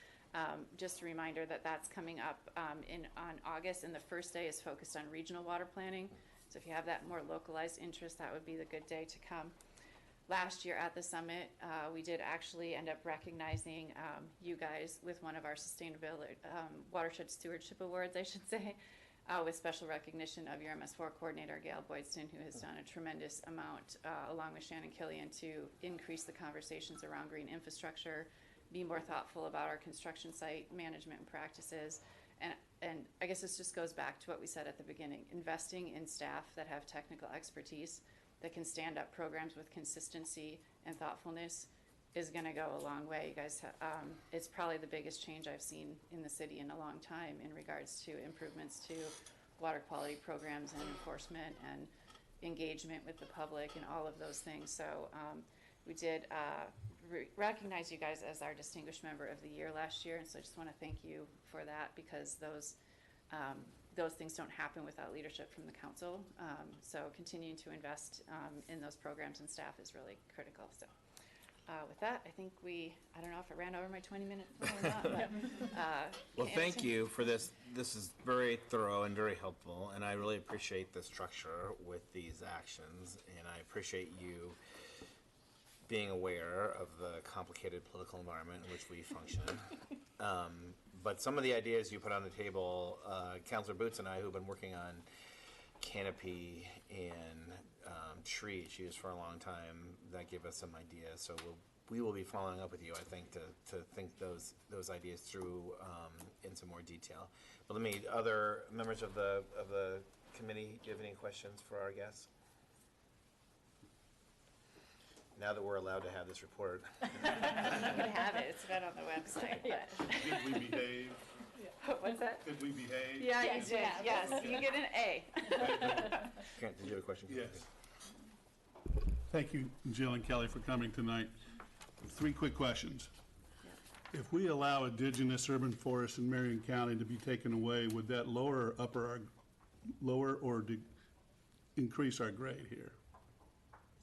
just a reminder that that's coming up on August, and the first day is focused on regional water planning. So if you have that more localized interest, that would be the good day to come. Last year at the summit, we did actually end up recognizing you guys with one of our sustainability watershed stewardship awards, I should say, with special recognition of your MS4 coordinator, Gail Boydston, who has done a tremendous amount, along with Shannon Killian, to increase the conversations around green infrastructure, be more thoughtful about our construction site management practices. And I guess this just goes back to what we said at the beginning, investing in staff that have technical expertise, that can stand up programs with consistency and thoughtfulness is going to go a long way. You guys, it's probably the biggest change I've seen in the city in a long time in regards to improvements to water quality programs and enforcement and engagement with the public and all of those things. So we did recognize you guys as our Distinguished Member of the Year last year, and so I just want to thank you for that, because those things don't happen without leadership from the council. So continuing to invest in those programs and staff is really critical. So with that, I think I don't know if I ran over my 20-minute or not, but well, thank you for this. This is very thorough and very helpful, and I really appreciate the structure with these actions, and I appreciate you being aware of the complicated political environment in which we function. But some of the ideas you put on the table, Councilor Boots and I, who've been working on canopy and tree issues for a long time, that give us some ideas. So we will be following up with you, I think, to think those ideas through in some more detail. But other members of the committee, do you have any questions for our guests? Now that we're allowed to have this report. you can have it. It's been on the website. Did we behave? What's that? Did we behave? Yeah, you did. Yes, you get an A. Grant, did you have a question? Yes. Thank you, Jill and Kelly, for coming tonight. 3 quick questions. If we allow indigenous urban forests in Marion County to be taken away, would that lower or increase our grade here?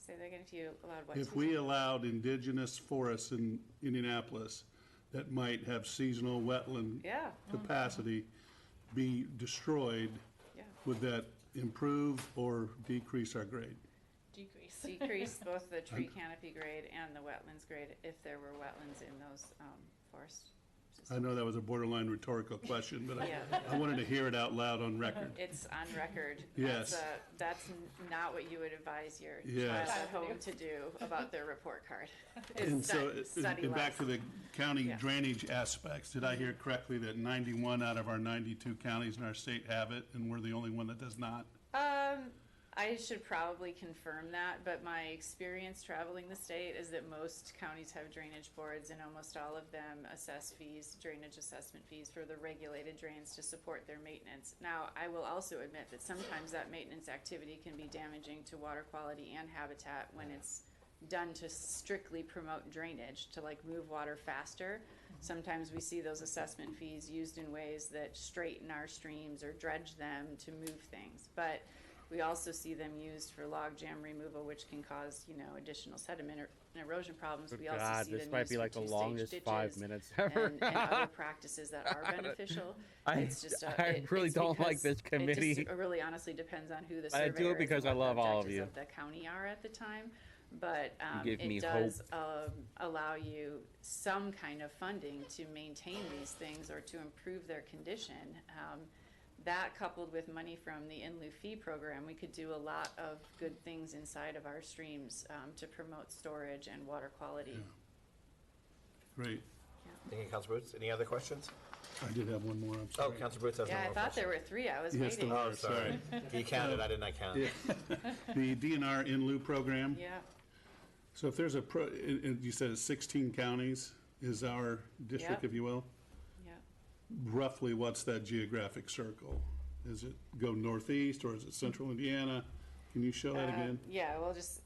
Say that again, if you allowed what? If we allowed indigenous forests in Indianapolis that might have seasonal wetland capacity be destroyed, would that improve or decrease our grade? Decrease both the tree canopy grade and the wetlands grade if there were wetlands in those forests. I know that was a borderline rhetorical question, but I wanted to hear it out loud on record. It's on record. Yes. That's not what you would advise your Yes. child at home to do about their report card. And so, study and back less. to the county drainage aspects, did I hear correctly that 91 out of our 92 counties in our state have it, and we're the only one that does not? I should probably confirm that, but my experience traveling the state is that most counties have drainage boards, and almost all of them assess fees, drainage assessment fees for the regulated drains to support their maintenance. Now, I will also admit that sometimes that maintenance activity can be damaging to water quality and habitat when it's done to strictly promote drainage, to like move water faster. Sometimes we see those assessment fees used in ways that straighten our streams or dredge them to move things. But we also see them used for log jam removal, which can cause, additional sediment and erosion problems. We also see them this might used be for like the two-stage longest ditches 5 minutes ever. and other practices that are beneficial. It's just I really don't like this committee. It just really honestly depends on who the I surveyor do it because is and I what love the all of objectives you. of the county are at the time. But You give me it does allow you some kind of funding to maintain these things or to improve their condition. That coupled with money from the in lieu fee program, we could do a lot of good things inside of our streams to promote storage and water quality. Great. Thank you, Councilor Boots. Any other questions? I did have one more, I'm Oh, sorry. Councilor Boots has one Yeah, I more thought question. there were 3. I was Yes, waiting. there Oh, were. sorry. You counted, I did not count. The DNR in lieu program, Yeah. So if there's and you said it's 16 counties is our district, Yep. if you will? Yep. Roughly, what's that geographic circle? Is it go northeast or is it central Indiana? Can you show that again? Yeah, we'll just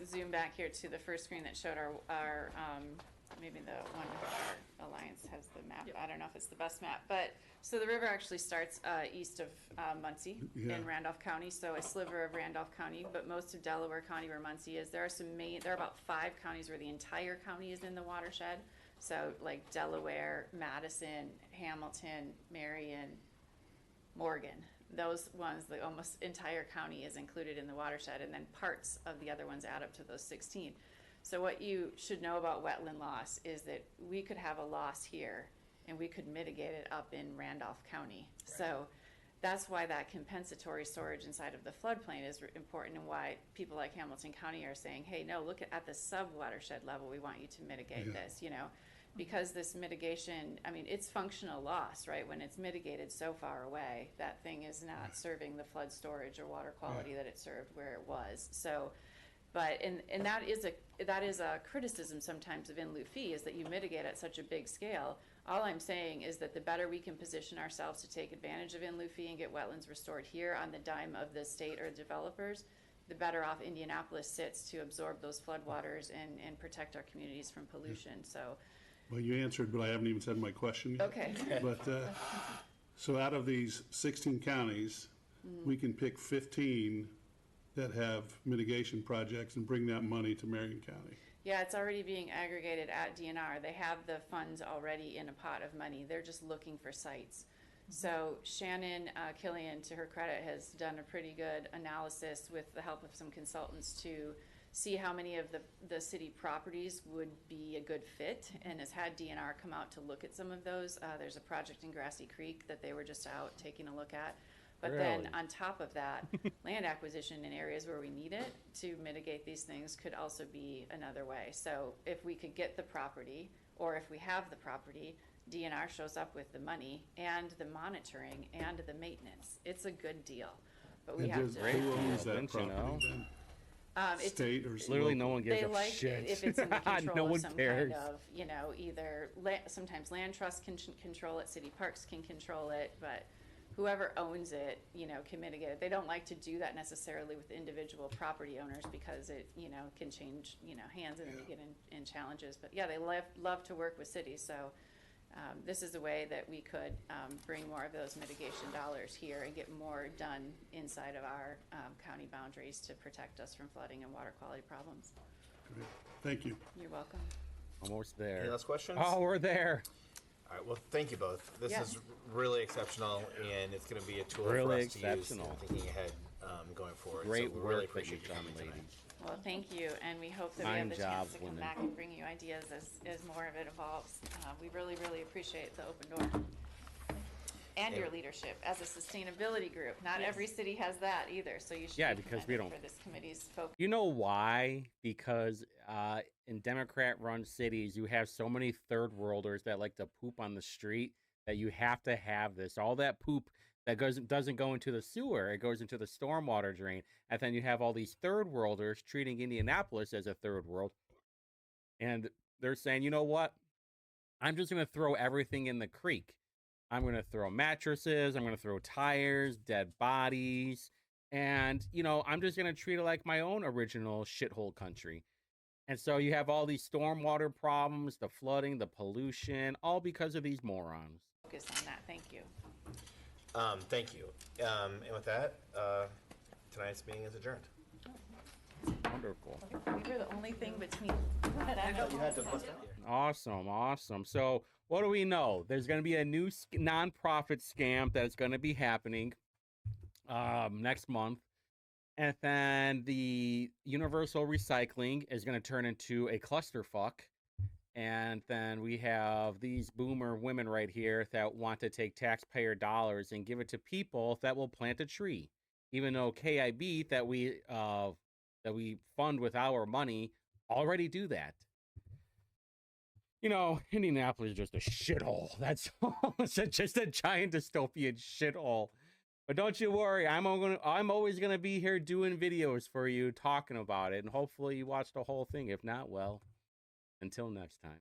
zoom back here to the first screen that showed our maybe the one with our alliance has the map. I don't know if it's the best map, but so the river actually starts east of Muncie Yeah. in Randolph County, so a sliver of Randolph County, but most of Delaware County where Muncie is. There are about 5 counties where the entire county is in the watershed. So like Delaware, Madison, Hamilton, Marion, Morgan. Those ones, the almost entire county is included in the watershed, and then parts of the other ones add up to those 16. So what you should know about wetland loss is that we could have a loss here, and we could mitigate it up in Randolph County. Right. So that's why that compensatory storage inside of the floodplain is important, and why people like Hamilton County are saying, hey, no, look at the sub-watershed level, we want you to mitigate this, you know. Because this mitigation, I mean, it's functional loss, right? When it's mitigated so far away, that thing is not serving the flood storage or water quality that it served where it was. So, but, and that is a criticism sometimes of in lieu fee, is that you mitigate at such a big scale. All I'm saying is that the better we can position ourselves to take advantage of in lieu fee and get wetlands restored here on the dime of the state or developers, the better off Indianapolis sits to absorb those floodwaters and protect our communities from pollution. So. Well, you answered, but I haven't even said my question yet. Okay. But, so out of these 16 counties, we can pick 15 that have mitigation projects and bring that money to Marion County. Yeah, it's already being aggregated at DNR. They have the funds already in a pot of money. They're just looking for sites. So Shannon Killian, to her credit, has done a pretty good analysis with the help of some consultants to see how many of the city properties would be a good fit, and has had DNR come out to look at some of those. There's a project in Grassy Creek that they were just out taking a look at. But Really? then on top of that, land acquisition in areas where we need it to mitigate these things could also be another way. So if we could get the property, or if we have the property, DNR shows up with the money and the monitoring and the maintenance. It's a good deal, but we And have to. who owns that Don't you property know? then? It's State or Literally, local? no one gives they a like shit. if it's in the control no of one some cares. kind of, you know, either sometimes land trust can control it, city parks can control it, but whoever owns it, you know, can mitigate it. They don't like to do that necessarily with individual property owners because it, you know, can change, you know, hands and then you get in challenges. But yeah, they love to work with cities. So this is a way that we could bring more of those mitigation dollars here and get more done inside of our county boundaries to protect us from flooding and water quality problems. Great. Thank you. You're welcome. Almost there. Any last questions? Oh, we're there. All right, well, thank you both. This Yeah. is really exceptional, and it's going to be a tool Really for us to use exceptional. in thinking ahead going forward. Great so we work really that appreciate you've you done, coming tonight. ladies. Well, thank you, and we hope that we Fine have the job, chance to come women. back and bring you ideas as more of it evolves. We really, really appreciate the open door. And your leadership as a sustainability group. Not every city has that either, so you should Yeah, be because we commended don't- for this committee's focus. You know why? Because in Democrat-run cities, you have so many third worlders that like to poop on the street that you have to have this. All that poop that doesn't go into the sewer, it goes into the stormwater drain. And then you have all these third worlders treating Indianapolis as a third world. And they're saying, you know what? I'm just going to throw everything in the creek. I'm going to throw mattresses. I'm going to throw tires, dead bodies. And, you know, I'm just going to treat it like my own original shithole country. And so you have all these stormwater problems, the flooding, the pollution, all because of these morons. Focus on that. Thank you. Thank you. And with that, tonight's meeting is adjourned. Wonderful. We were the only thing between. You had to bust out here. Awesome, awesome. So what do we know? There's going to be a new nonprofit scam that's going to be happening next month. And then the universal recycling is going to turn into a clusterfuck. And then we have these boomer women right here that want to take taxpayer dollars and give it to people that will plant a tree. Even though KIB that we fund with our money already do that. You know, Indianapolis is just a shithole. That's all. It's just a giant dystopian shithole. But don't you worry, I'm always gonna be here doing videos for you, talking about it, and hopefully you watch the whole thing. If not, well, until next time.